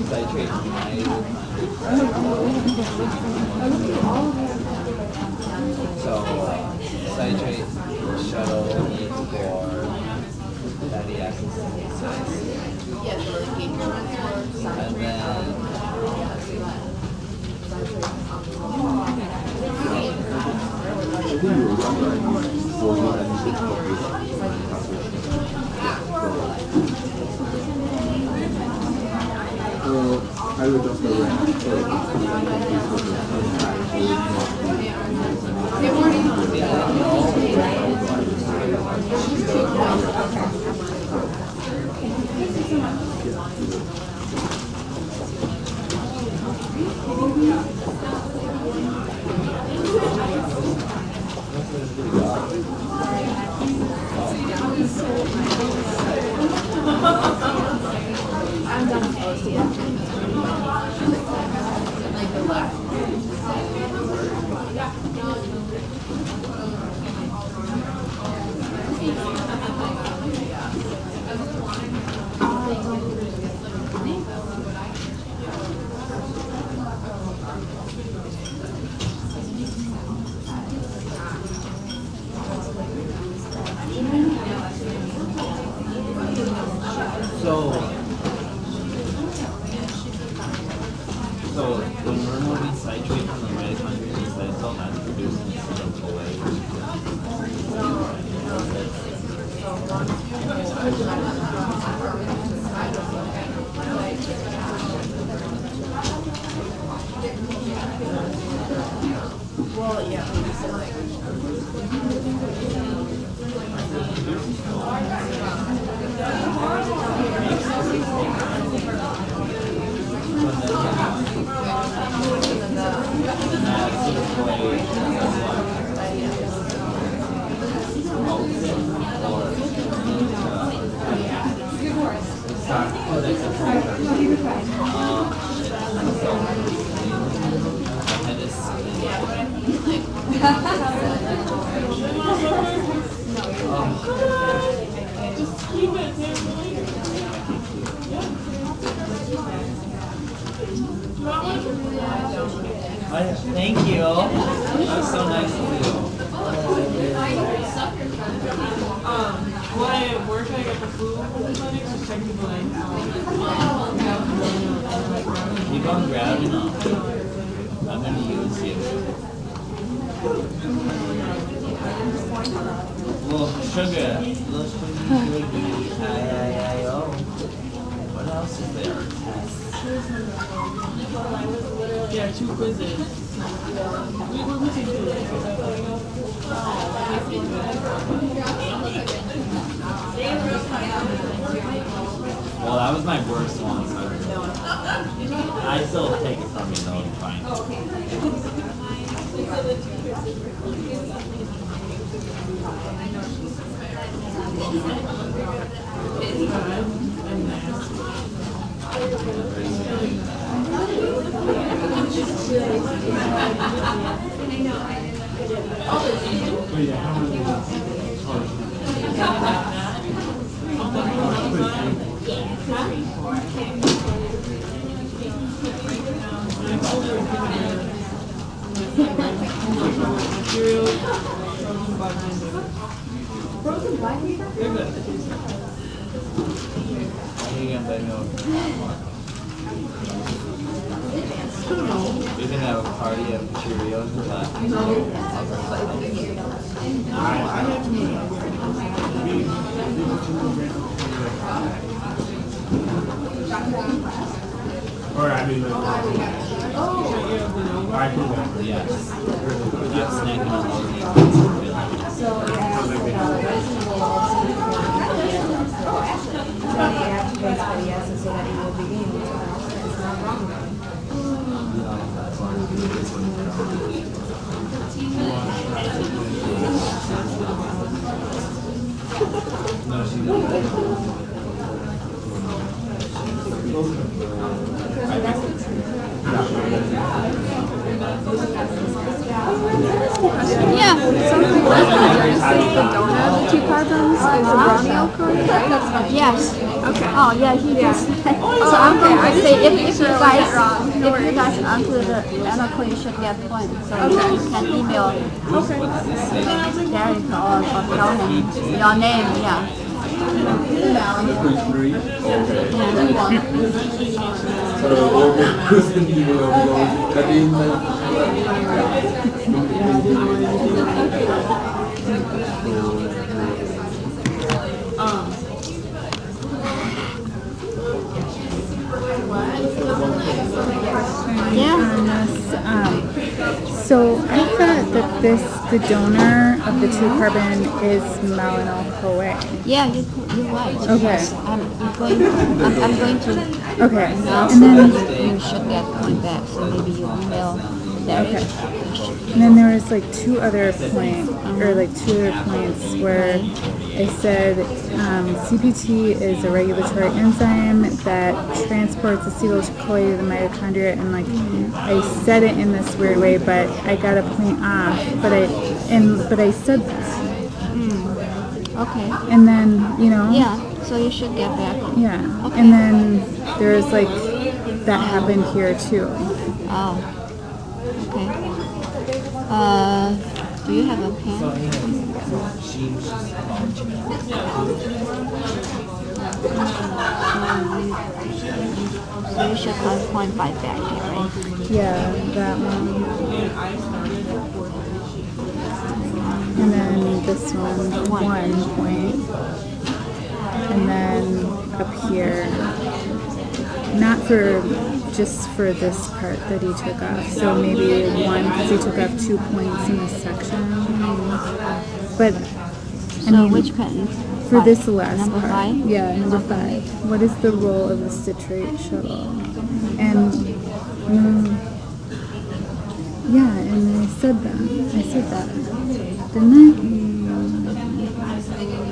citrate so citrate shuttle needs for fatty acid synthesis. And then I will just So when we're removing citrate from the mitochondria, the cytosol has produced Thank you. That was so nice of you. When I work, I get the flu clinic, so technically, Keep on grabbing them. I'm going to use you. Little sugar. Little sugar. I-I-I-O. What else is there? yeah, 2 quizzes. We're missing 2. Well, that was my worst one, so I still take it from you though, it's fine. They're good. You can blame me over. You're gonna have a party of Cheerios and that. Or I mean, I could go. Yes. Yeah, snacking on all these. No, she doesn't. Yeah. Something like the donor, the 2 carbons, is a Romeo code, right? Yes. Okay. Oh, yeah, he just. So I'm going to say if you guys answer the analytical, you should get points. So you can email Derek or tell him your name. Yeah. So I thought that the donor of the 2 carbon is malonyl CoA. Yeah, you're right. Okay. Yes, I'm going to Okay. announce And then that you should get point back. So maybe you email Derek. Okay. And then there was like 2 other points where I said CPT is a regulatory enzyme that transports acetyl-CoA to the mitochondria, and like I said it in this weird way, but I got a point off. But I said that. Okay. And then Yeah. So you should get back. yeah. Okay. And then there's like that happened here too. Oh. Okay. Do you have a pen? So you should point by back here, right? Yeah, that one. And then this one, 1 point. And then up here, not for, just for this part that he took off. So maybe 1 because he took off 2 points in this section. But, So which pen? for Five. this last Number part. 5? Yeah, number 5. What is the role of the citrate shuttle? And, yeah, and I said that. Didn't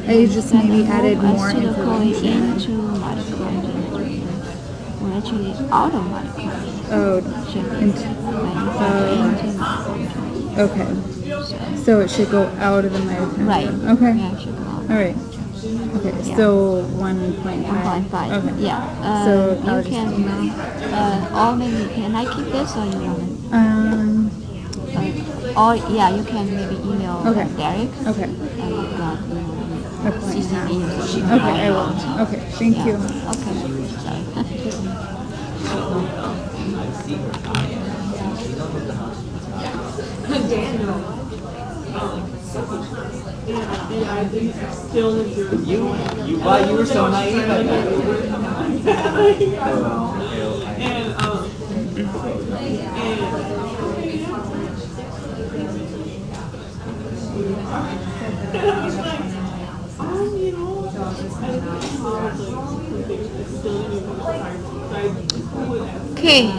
I? I just maybe added more information. Into mitochondria. Well, actually, out of mitochondria. Oh, Should be into, into okay. So it should go out of the mitochondria. Right. Okay. Yeah, it should go out. All right. Okay. Yeah. So 1.5. 1.5. Okay. Yeah. So you I'll just can, email. or maybe, can I keep this or you want it? Or yeah, you can maybe email Okay. Derek. Okay. And you got, A point CC now. me so she can Okay, write I it will. out. Okay. Thank Yeah. you. Okay. Sorry. Yeah, I think still in your You were so naive at that. and Okay.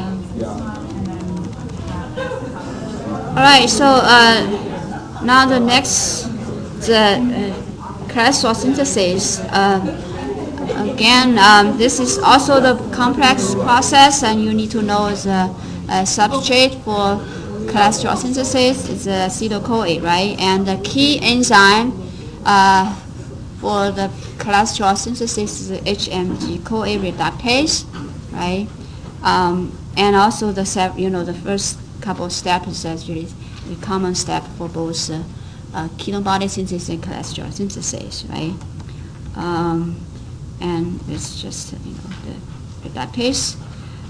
All right. So now the next, the cholesterol synthesis. Again, this is also the complex process, and you need to know the substrate for cholesterol synthesis is acetyl-CoA, right? And the key enzyme for the cholesterol synthesis is HMG-CoA reductase, right? And also the the first couple of steps is actually the common step for both ketone body synthesis and cholesterol synthesis, right? And it's just the reductase,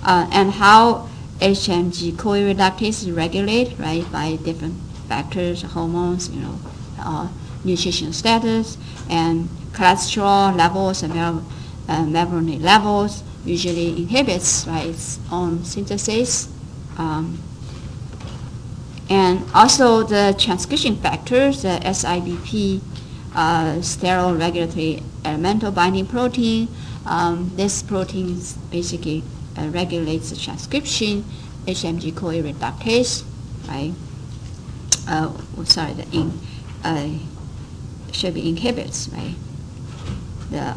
and how HMG-CoA reductase is regulated, right, by different factors, hormones, nutrition status, and cholesterol levels and mevalonate levels usually inhibits, right, its own synthesis. And also the transcription factors, the SIBP, sterol regulatory elemental binding protein. This protein basically regulates the transcription, HMG-CoA reductase, right? Should be inhibits, right? The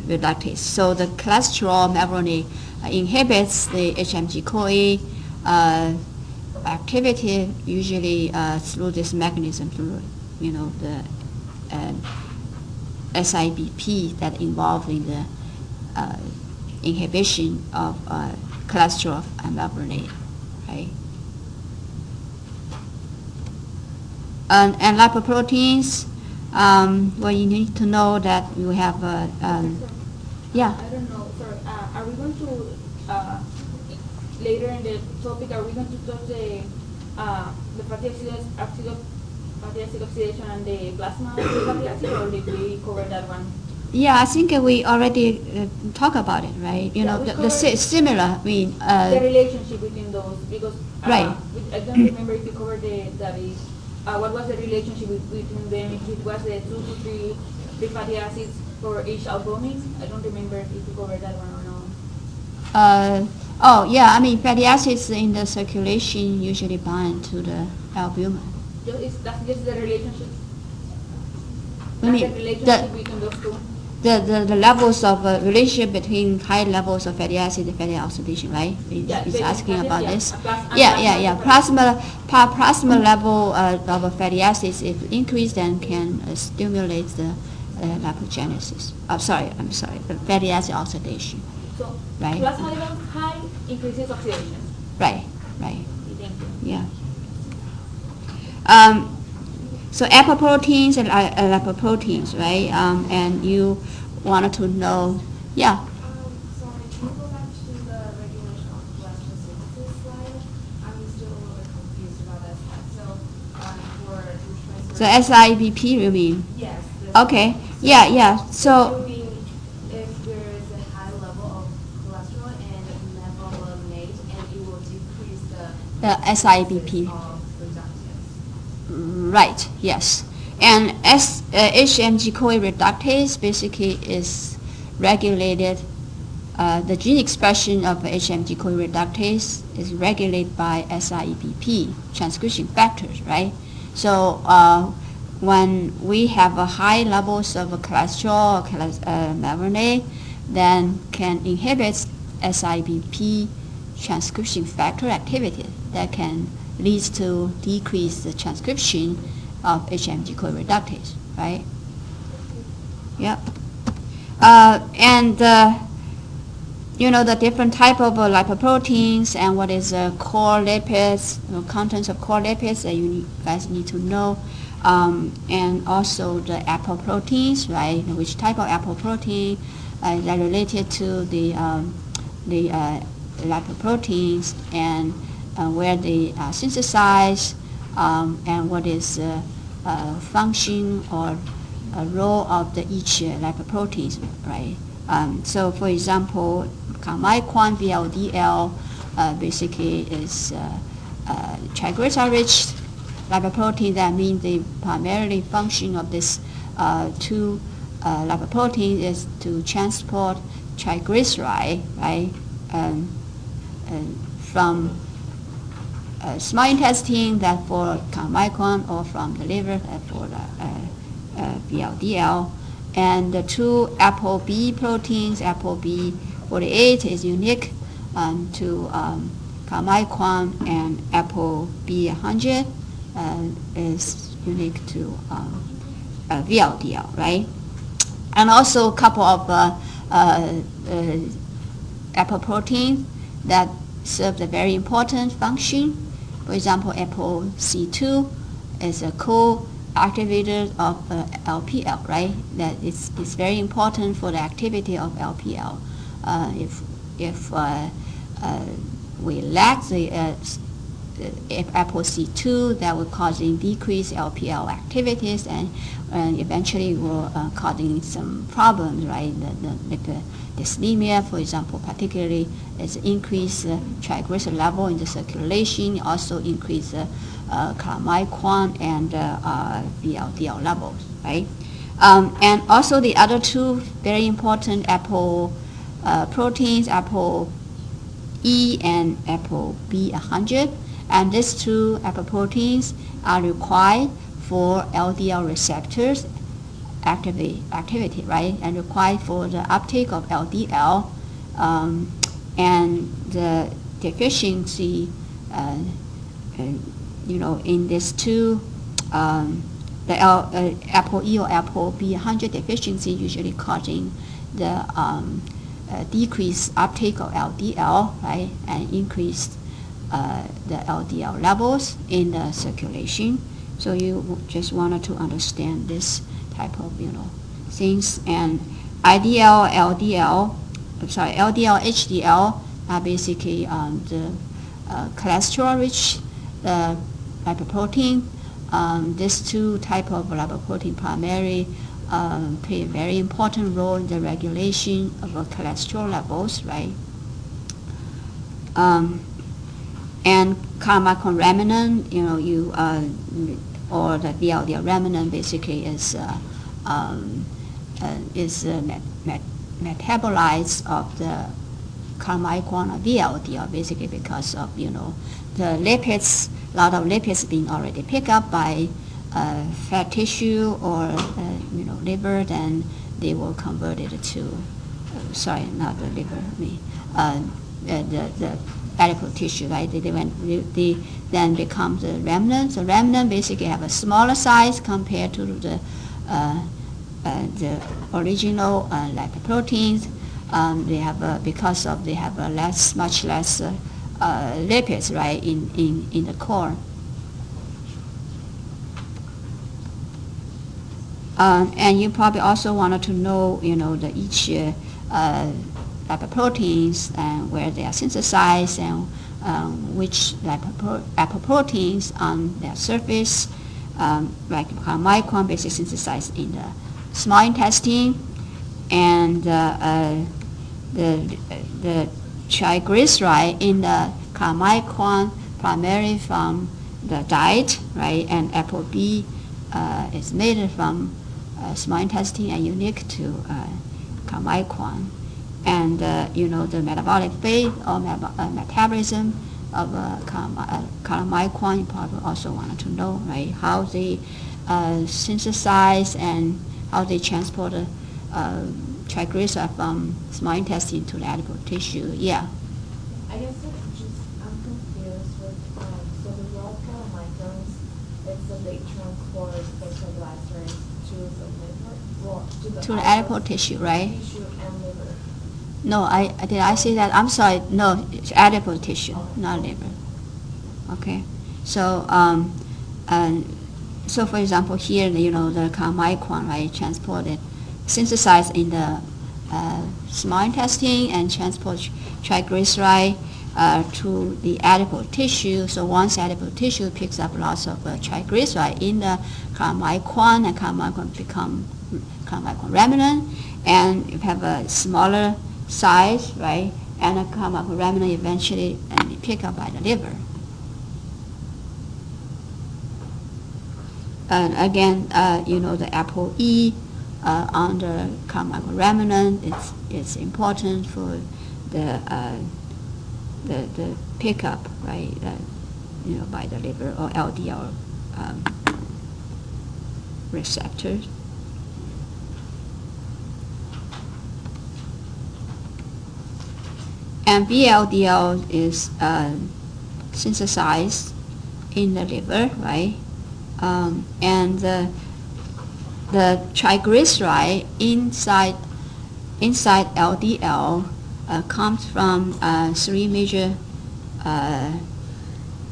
reductase. So the cholesterol mevalonate inhibits the HMG-CoA activity, usually through this mechanism, through the SIBP that involved in the inhibition of cholesterol and mevalonate, right? And lipoproteins. Well, you need to know that you have yeah. I don't know. Sorry. Are we going to later in the topic? Are we going to touch the fatty acid oxidation and the plasma fatty acid, or did we cover that one? Yeah, I think we already talked about it, right? The similar. The relationship between those, because right. I don't remember if you covered what was the relationship between them, if it was the 2 to 3 free fatty acids for each albumin. I don't remember if you covered that one or not. Oh, yeah, fatty acids in the circulation usually bind to the albumin. That's just the relationship? I mean, the relationship between those two? The levels of relationship between high levels of fatty acid and fatty oxidation, right? He's asking about this. Yeah. Plasma level of fatty acids, if increased, then can stimulate the lipogenesis. I'm sorry, the fatty acid oxidation. So, right? Plasma level high increases oxidation. Right. Thank you. Yeah. So apoproteins and lipoproteins, right? And you wanted to know, yeah. Sorry, can you go back to the regulation of cholesterol synthesis slide? I'm still a little bit confused about that slide. So, So SIBP, you mean? yes. Okay. Yeah. So. If there is a high level of cholesterol and mevalonate, and it will decrease the SIBP. of reductase. Right, yes. And HMG-CoA reductase basically is regulated, the gene expression of HMG-CoA reductase is regulated by SIBP, transcription factors, right? So when we have a high levels of cholesterol, mevalonate, then can inhibit SIBP transcription factor activity that can leads to decrease the transcription of HMG-CoA reductase, right? Yeah. And the different type of lipoproteins and what is core lipids, contents of core lipids that you guys need to know, and also the apoproteins, right? Which type of apoprotein that related to the lipoproteins, and where they are synthesized, and what is the function or role of each lipoproteins, right? So, for example, carmine-quan VLDL basically is triglyceride-rich lipoprotein. That means the primarily function of this two lipoprotein is to transport triglyceride, right, from small intestine, that for carmine, or from the liver, that for the VLDL. And the two ApoB proteins, ApoB48 is unique to carmine, and ApoB100 is unique to VLDL, right? And also a couple of apoproteins that serve a very important function. For example, ApoC2 is a activator of LPL, right? That it's very important for the activity of LPL. If we lack the ApoC2, that will causing decreased LPL activities and eventually will causing some problems, right? The dyslipidemia, for example, particularly is increased triglyceride level in the circulation, also increase chylomicron and VLDL levels, right? And also the other two very important proteins, ApoE and ApoB100, and these two apoproteins are required for LDL receptors activity, right, and required for the uptake of LDL, and the deficiency, in these two, the ApoE or ApoB100 deficiency usually causing the decreased uptake of LDL, right, and increased the LDL levels in the circulation. So you just wanted to understand this type of things. And LDL, HDL are basically the cholesterol-rich lipoprotein. These two type of lipoprotein primarily play a very important role in the regulation of cholesterol levels, right? And chylomicron remnant, or the VLDL remnant basically is metabolized of the chylomicron or VLDL, basically because of the lipids, a lot of lipids being already picked up by fat tissue or liver, then they will convert it to not the liver, the adipose tissue, right? They then become the remnants. The remnant basically have a smaller size compared to the original lipoproteins. They have they have much less lipids, right, in the core. And you probably also wanted to know, each lipoproteins and where they are synthesized and which lipoproteins on their surface, like chylomicron, basically synthesized in the small intestine, and the triglyceride in the chylomicron primarily from the diet, right? And ApoB is made from small intestine and unique to chylomicron. And the metabolic rate or metabolism of chylomicron, you probably also wanted to know, right? How they synthesize and how they transport triglyceride from small intestine to the adipose tissue. Yeah. I guess I'm confused with, so the raw chylomicrons, it's that they transport the triglycerides to the liver, to the adipose tissue, right? Tissue and liver. No, did I say that? I'm sorry. No, it's adipose tissue, not liver. Okay. So, so for example, here, the chylomicron, right, transported, synthesized in the small intestine and transport triglyceride to the adipose tissue. So once adipose tissue picks up lots of triglyceride in the chylomicron, and chylomicron become chylomicron remnant, and you have a smaller size, right, and a chylomicron remnant eventually and picked up by the liver. And again, the ApoE on the chylomicron remnant, it's important for the pickup, right, by the liver or LDL receptors. And VLDL is synthesized in the liver, right? And the triglyceride inside LDL comes from three major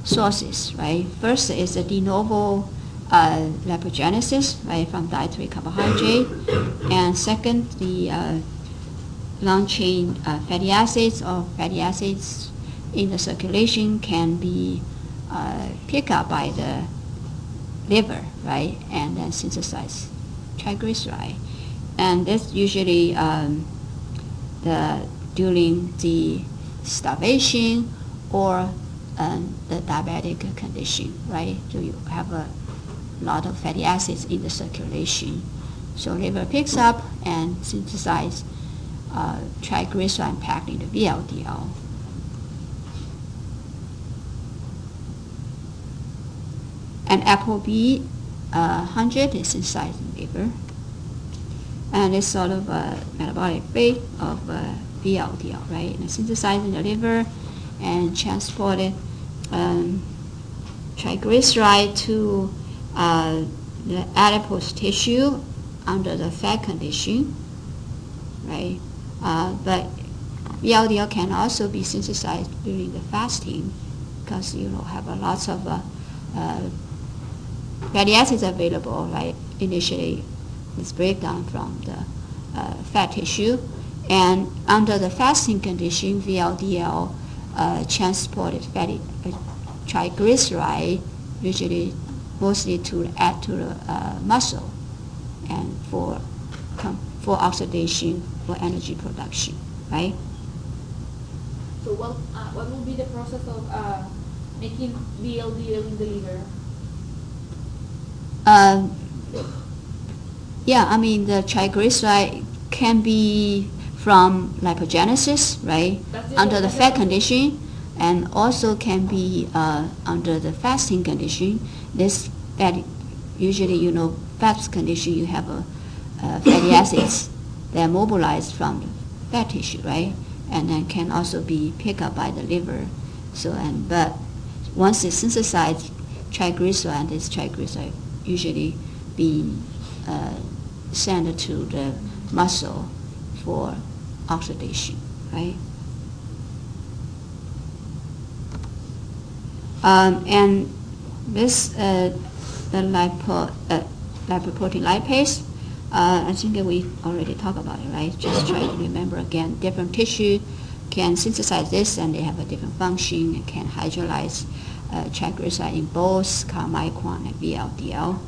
sources, right? First is the de novo lipogenesis, right, from dietary carbohydrate. And second, the long-chain fatty acids or fatty acids in the circulation can be picked up by the liver, right, and then synthesize triglyceride. And that's usually during the starvation or the diabetic condition, right? So you have a lot of fatty acids in the circulation. So liver picks up and synthesizes triglyceride packed in the VLDL. And ApoB 100 is synthesized in liver. And it's sort of a metabolic rate of VLDL, right? And synthesized in the liver and transported triglyceride to the adipose tissue under the fat condition, right? But VLDL can also be synthesized during the fasting because you have lots of fatty acids available, right? Initially, it's breakdown from the fat tissue, and under the fasting condition, VLDL transported fatty triglyceride, usually mostly to add to the muscle, and for oxidation or energy production, right? So what will be the process of making VLDL in the liver? Yeah, I mean the triglyceride can be from lipogenesis, right, under the fat condition, and also can be under the fasting condition. This fat, usually, fat condition, you have fatty acids that are mobilized from the fat tissue, right, and then can also be picked up by the liver. So, but once it's synthesized, triglyceride, this triglyceride usually being sent to the muscle for oxidation, right? And this the lipoprotein lipase, I think we already talked about it, right? Just try to remember again. Different tissue can synthesize this, and they have a different function and can hydrolyze triglyceride in both chylomicron and VLDL.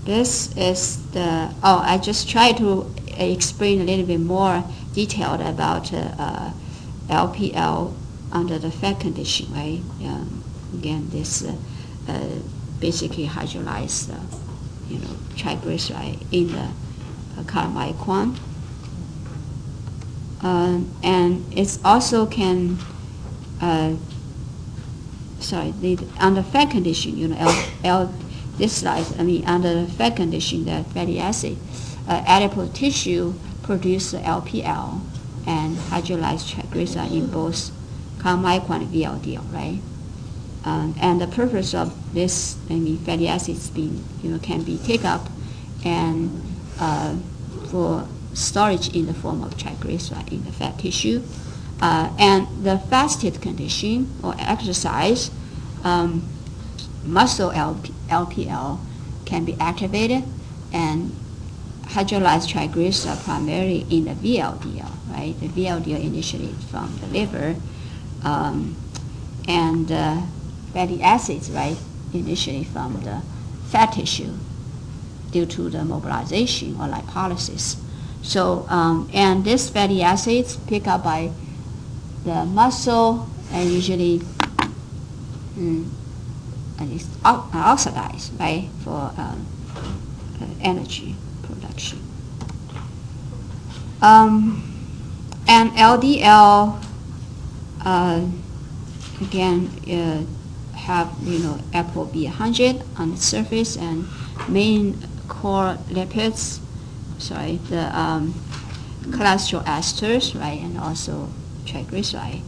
This is the, I just try to explain a little bit more detailed about LPL under the fat condition, right? Again, this basically hydrolyzed, triglyceride in the chylomicron. And it also can, under fat condition, this slide, under the fat condition, the fatty acid, adipose tissue produce LPL and hydrolyzed triglyceride in both chylomicron and VLDL, right? And the purpose of this, fatty acids can be taken up and for storage in the form of triglyceride in the fat tissue. And the fasted condition or exercise, muscle LPL can be activated and hydrolyzed triglyceride primarily in the VLDL, right? The VLDL initially from the liver, and fatty acids, right, initially from the fat tissue due to the mobilization or lipolysis. So, and these fatty acids pick up by the muscle and usually oxidized, right, for energy production. And LDL, again, have ApoB 100 on the surface and main core lipids, the cholesterol esters, right, and also triglyceride.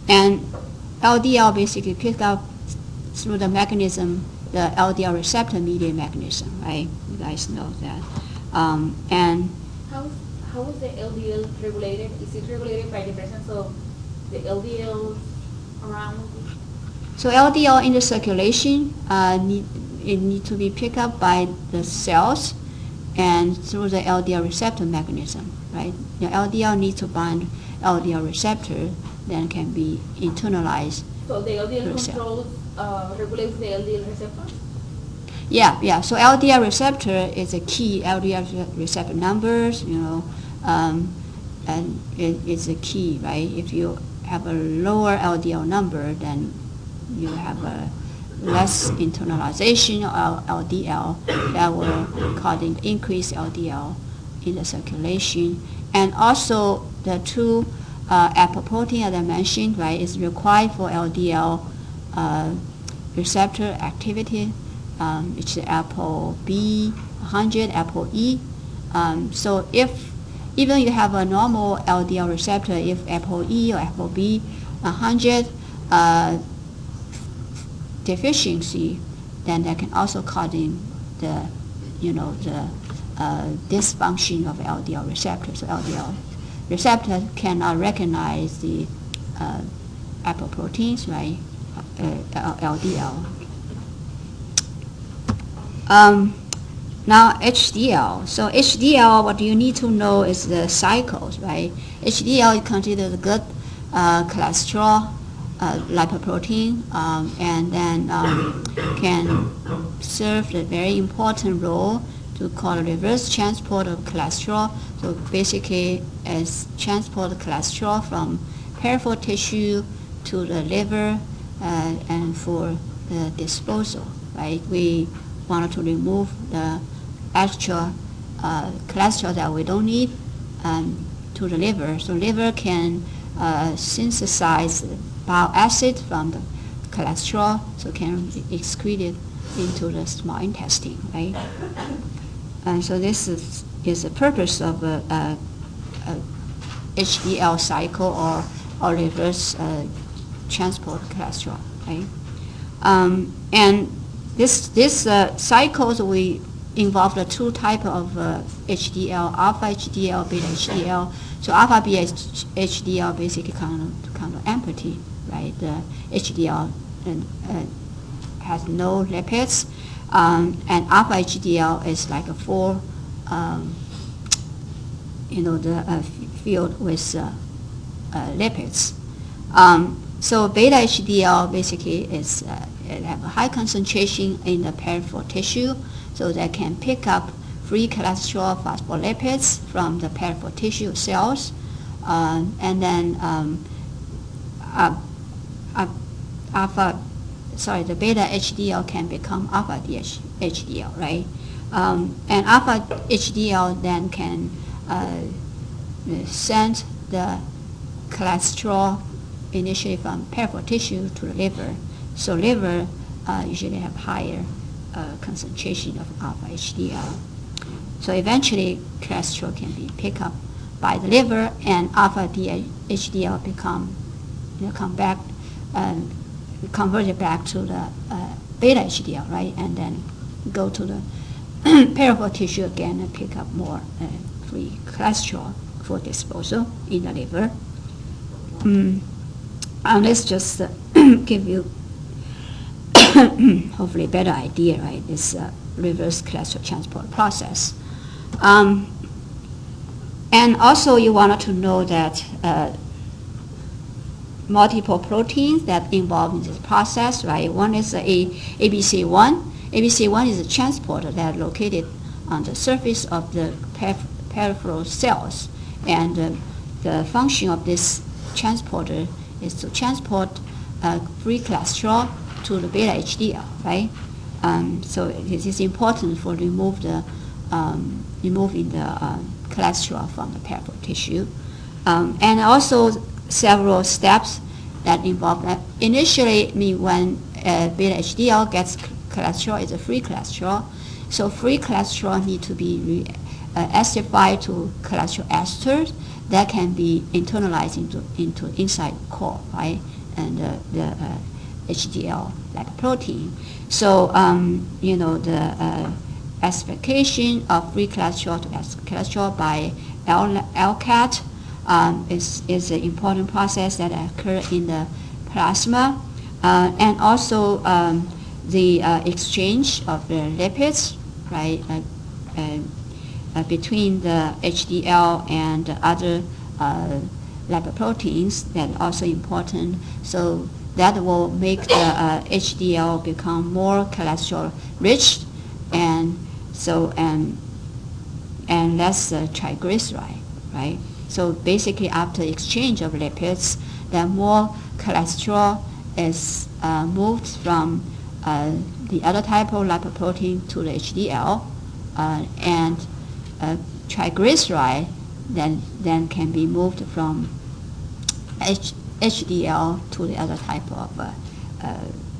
And LDL basically picked up through the mechanism, the LDL receptor mediated mechanism, right? You guys know that. And how is the LDL regulated? Is it regulated by the presence of the LDLs around? So LDL in the circulation need to be picked up by the cells and through the LDL receptor mechanism, right? The LDL needs to bind LDL receptor, then can be internalized. So the LDL receptor. regulates the LDL receptor? Yeah. So LDL receptor is a key. LDL receptor numbers, and it is a key, right? If you have a lower LDL number, then you have a less internalization of LDL that will cause an increased LDL in the circulation. And also the two apoprotein, as I mentioned, right, is required for LDL receptor activity. It's the ApoB 100, ApoE. So if even you have a normal LDL receptor, if ApoE or ApoB 100 deficiency, then that can also cause the dysfunction of LDL receptor. So LDL receptor cannot recognize the apoproteins, right? LDL. Now HDL. So HDL, what you need to know is the cycles, right? HDL is considered a good cholesterol lipoprotein, and then can serve a very important role to call reverse transport of cholesterol. So basically, as transport cholesterol from peripheral tissue to the liver, and for the disposal, right? We wanted to remove the extra cholesterol that we don't need to the liver. So liver can synthesize bile acid from the cholesterol, so can excrete it into the small intestine, right? And so this is the purpose of a HDL cycle or reverse transport cholesterol, right? And this cycles we involve the two type of HDL, alpha HDL, beta HDL. So alpha HDL basically kind of empty, right? The HDL has no lipids, and alpha HDL is like a full, filled with lipids. So beta HDL basically is it have a high concentration in the peripheral tissue, so that can pick up free cholesterol phospholipids from the peripheral tissue cells, and then the beta HDL can become alpha HDL, right? And alpha HDL then can send the cholesterol initially from peripheral tissue to the liver. So liver usually have higher concentration of alpha HDL. So eventually cholesterol can be picked up by the liver, and alpha HDL come back, converted back to the beta HDL, right? And then go to the peripheral tissue again and pick up more free cholesterol for disposal in the liver. And let's just give you hopefully a better idea, right? This reverse cholesterol transport process. And also you wanted to know that multiple proteins that involved in this process, right? One is ABC1. ABC1 is a transporter that is located on the surface of the peripheral cells. And the function of this transporter is to transport free cholesterol to the beta HDL, right? So it is important for removing the cholesterol from the peripheral tissue, and also several steps that involve that. Initially, when beta HDL gets cholesterol, it's a free cholesterol. So free cholesterol need to be acidified to cholesterol esters that can be internalized into inside the core, right? And the HDL lipoprotein. So the acidification of free cholesterol to cholesterol by LCAT is an important process that occurs in the plasma, and also the exchange of the lipids, right, between the HDL and other lipoproteins that are also important. So that will make the HDL become more cholesterol rich, and so and less triglyceride, right? So basically, after exchange of lipids, then more cholesterol is moved from the other type of lipoprotein to the HDL, and triglyceride then can be moved from HDL to the other type of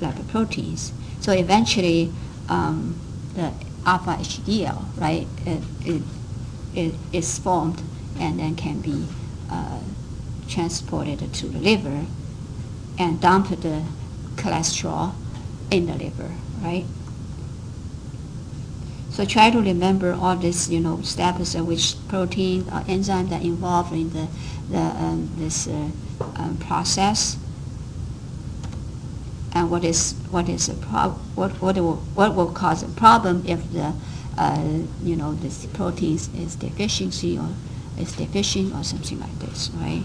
lipoproteins. So eventually, the alpha HDL, right, it is formed and then can be transported to the liver and dump the cholesterol in the liver, right? So try to remember all this, steps of which protein or enzyme that involved in this process, and what will cause a problem if this protein is deficiency or is deficient or something like this, right?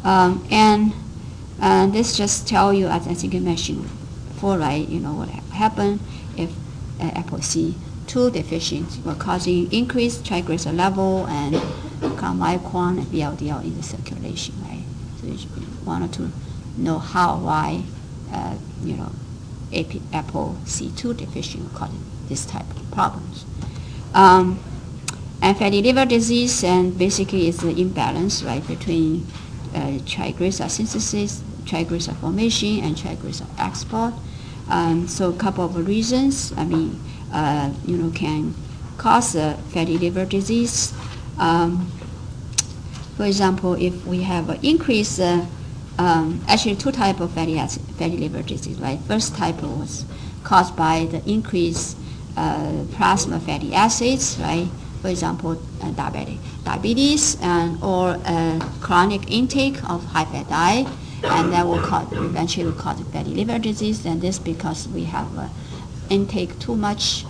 And this just tell you, as I think I mentioned before, right? What happen if ApoC2 deficient will causing increased triglyceride level and micron and VLDL in the circulation, right? So you wanted to know why ApoC2 deficient will cause this type of problems. And fatty liver disease, and basically it's the imbalance, right, between triglyceride synthesis, triglyceride formation, and triglyceride export. So a couple of reasons, can cause fatty liver disease. For example, if we have an increase, actually two types of fatty liver disease, right? First type was caused by the increased plasma fatty acids, right? For example, diabetes or chronic intake of high-fat diet, and that will eventually cause fatty liver disease. And this because we have intake too much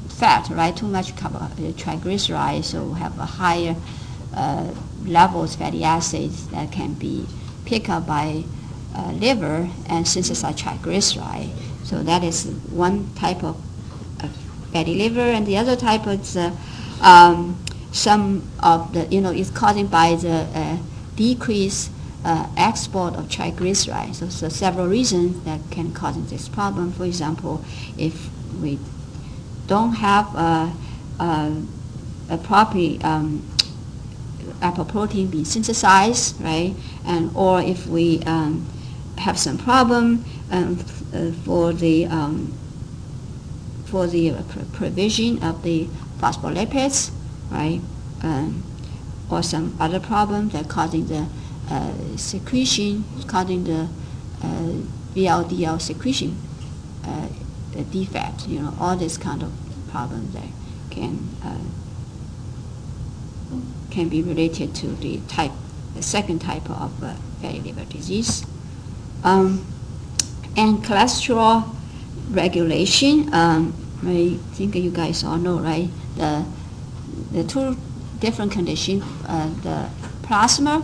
fat, right? Too much triglycerides, so we have a higher levels fatty acids that can be picked up by liver and synthesize triglyceride. So that is one type of fatty liver, and the other type is some of the is caused by the decreased export of triglycerides. So several reasons that can cause this problem. For example, if we don't have a proper apoprotein being synthesized, right, and or if we have some problem for the provision of the phospholipids, right, or some other problem that causing the secretion, causing the VLDL secretion defect. All this kind of problems that can be related to the second type of fatty liver disease. And cholesterol regulation, I think you guys all know, right? The two different conditions, the plasma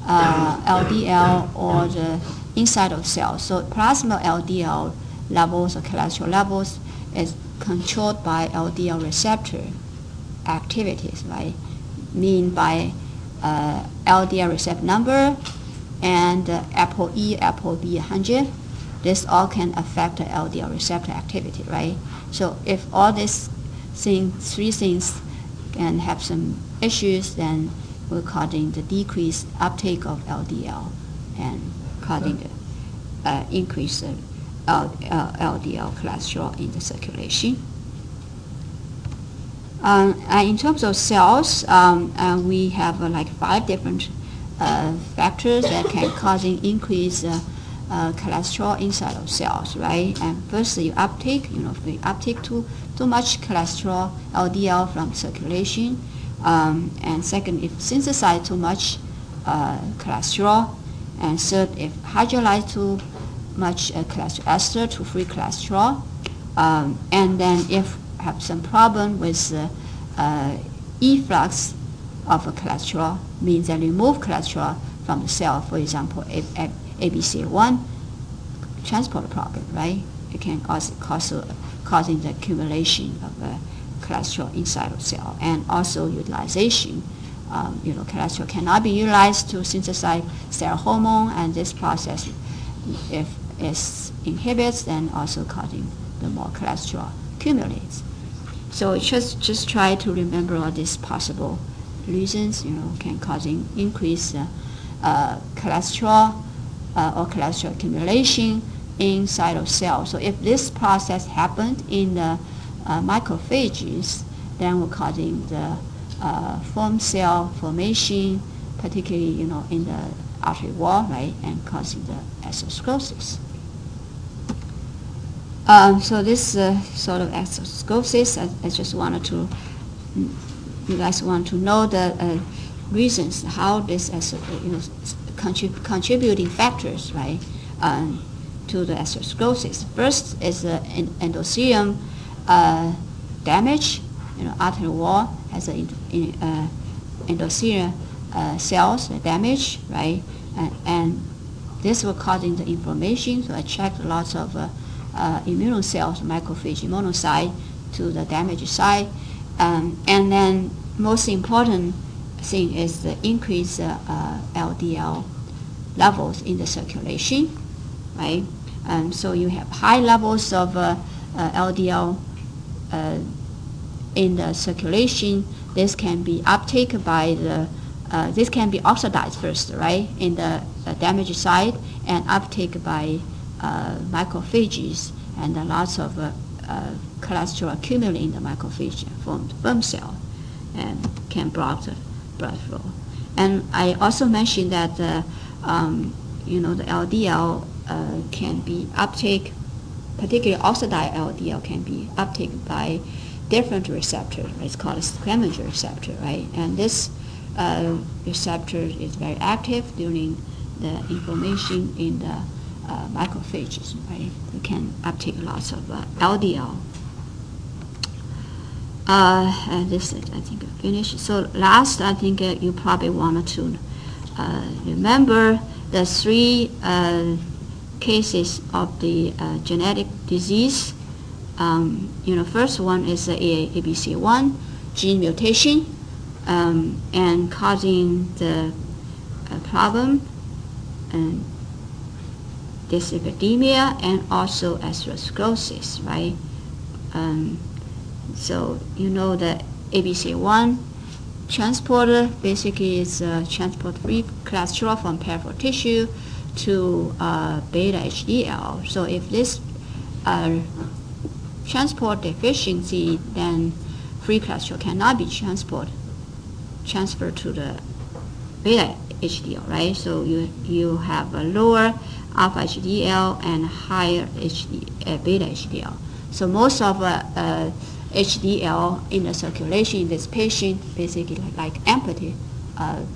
LDL or the inside of cells. So plasma LDL levels or cholesterol levels is controlled by LDL receptor activities, right? Mean by LDL receptor number and ApoE, ApoB100. This all can affect the LDL receptor activity, right? So if all these three things can have some issues, then we're causing the decreased uptake of LDL and causing the increase of LDL cholesterol in the circulation. And in terms of cells, we have like 5 different factors that can cause increase cholesterol inside of cells, right? And first, the uptake. If we uptake too much cholesterol, LDL from circulation, And second, if synthesize too much cholesterol. And third, if hydrolyze too much cholesterol ester to free cholesterol. And then if have some problem with efflux of cholesterol, means that remove cholesterol from the cell. For example, ABC1 transport problem, right? It can also causing the accumulation of cholesterol inside the cell, and also utilization. Cholesterol cannot be utilized to synthesize steroid hormone, and this process, if it inhibits, then also causing the more cholesterol accumulates. So just try to remember all these possible reasons, can causing increased cholesterol or cholesterol accumulation inside of cells. So if this process happened in the macrophages, then we're causing the foam cell formation, particularly in the artery wall, right, and causing the atherosclerosis. So this sort of atherosclerosis, I just wanted to, you guys want to know the reasons how this contributing factors, right, to the atherosclerosis. First is the endothelium damage. Artery wall has endothelial cells damage, right, and this will causing the inflammation, so attract lots of immune cells, macrophage, monocyte to the damaged side, and then most important thing is the increase LDL levels in the circulation, right? So you have high levels of LDL in the circulation. This can be uptake by this can be oxidized first, right, in the damaged side, and uptake by macrophages, and lots of cholesterol accumulate in the macrophage and form the sperm cell, and can block the blood flow. And I also mentioned that the LDL can be uptake, particularly oxidized LDL can be uptake by different receptor. It's called a scavenger receptor, right? And this receptor is very active during the inflammation in the macrophages, right? You can uptake lots of LDL. And this, I think, I finished. So last, I think you probably wanted to remember the three cases of the genetic disease. First one is the ABC1 gene mutation, and causing the problem and dyslipidemia and also atherosclerosis, right? So the ABC1 transporter basically is transport free cholesterol from peripheral tissue to beta HDL. So if this transport deficiency, then free cholesterol cannot be transferred to the beta HDL, right? So you have a lower alpha HDL and higher beta HDL. So most of HDL in the circulation in this patient basically like empty, the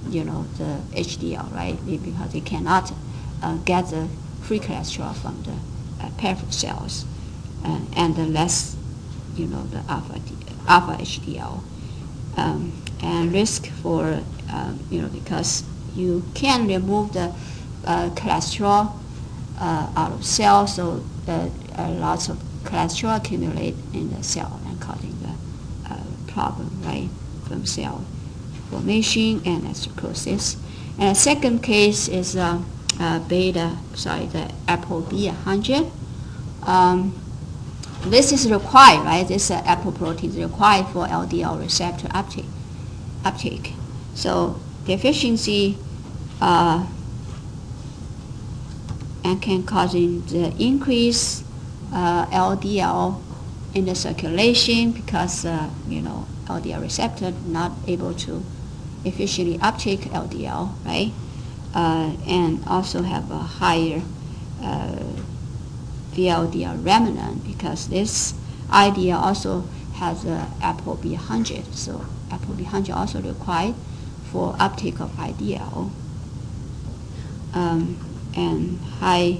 HDL, right? Because they cannot get the free cholesterol from the peripheral cells, and the less, the alpha HDL, and risk for, because you can remove the cholesterol out of cells, so lots of cholesterol accumulate in the cell and causing the problem, right, from cell formation and atherosclerosis. And the second case is the ApoB100. This is required, right? This apoprotein is required for LDL receptor uptake. So deficiency and can causing the increase LDL in the circulation, because LDL receptor not able to efficiently uptake LDL, right? And also have a higher VLDL remnant, because this IDL also has a ApoB100. So ApoB100 also required for uptake of IDL. And high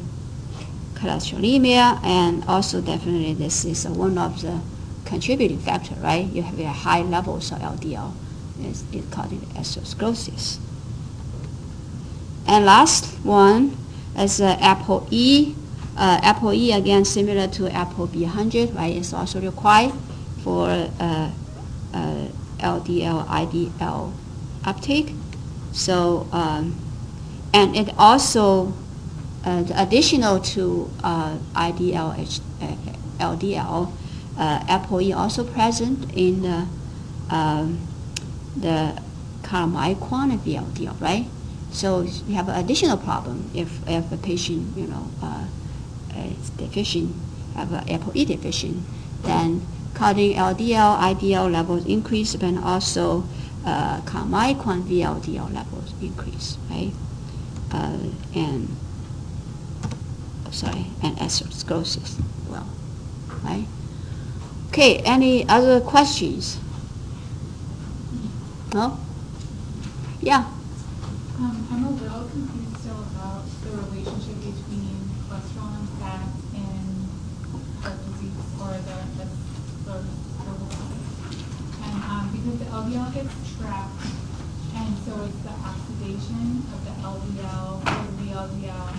cholesterolemia, and also definitely this is one of the contributing factor, right? You have a high levels of LDL, it's causing atherosclerosis. And last one is ApoE. ApoE, again, similar to ApoB100, right? It's also required for LDL, IDL uptake. So, and it also, additional to IDL, LDL, ApoE also present in the chylomicron VLDL, right? So you have an additional problem if a patient, is deficient, have an ApoE deficient, then cutting LDL, IDL levels increase, but also chylomicron VLDL levels increase, right? And atherosclerosis, well, right? Okay, any other questions? No? Yeah. I'm a little confused still about the relationship between cholesterol and fat and heart disease or the and because the LDL gets trapped, and so it's the oxidation of the LDL or the VLDL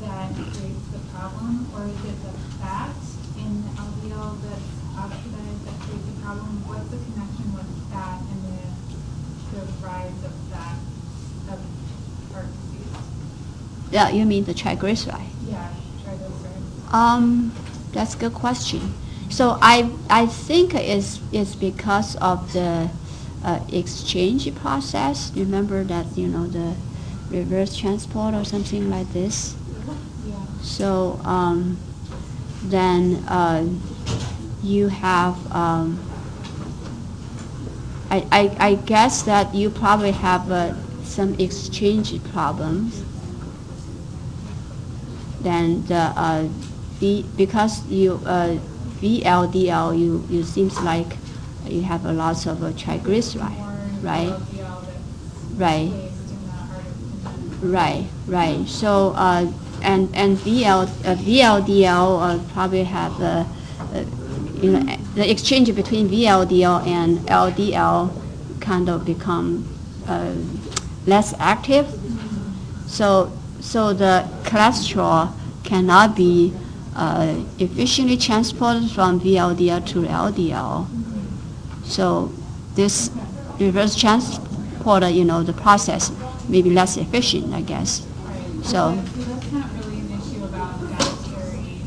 that creates the problem, or is it the fat in the LDL that's oxidized that creates the problem? What's the connection with fat and the rise of fat of heart disease? Yeah, you mean the triglyceride? Yeah, triglycerides. That's a good question. So I think it's because of the exchange process. Remember that, the reverse transport or something like this. Yeah. So then you have, I guess that you probably have some exchange problems. Then because you VLDL, you seems like you have a lot of triglyceride, right? Right. Right. So and VLDL probably have the exchange between VLDL and LDL kind of become less active. So the cholesterol cannot be efficiently transported from VLDL to LDL. So this reverse transporter, the process may be less efficient, I guess. So that's not really an issue about dietary.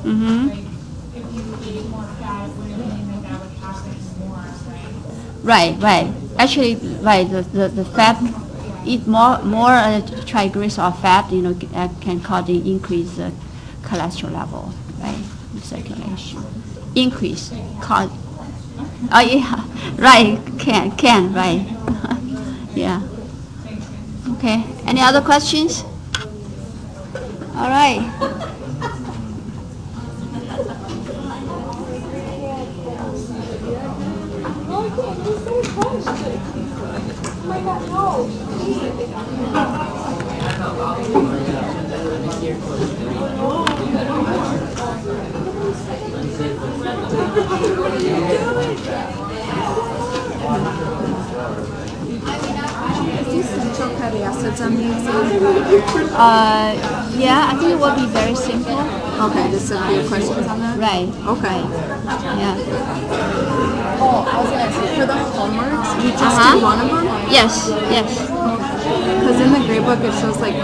Mm-hmm. Like, if you ate more fat, it wouldn't mean that would happen more, right? Right. Actually, right. The fat, eat more triglycerides or fat, can cause the increase cholesterol level, right, in circulation. Increase, cause. Oh yeah, right. Can right. Yeah. Okay. Any other questions? All right. Is these central fatty acids on the exam? Yeah, I think it will be very simple. Okay, just a few questions on that? Right. Okay. Yeah. Oh, I was going to ask you, for the homeworks, you just do one of them? Yes. Because in the grade book it shows like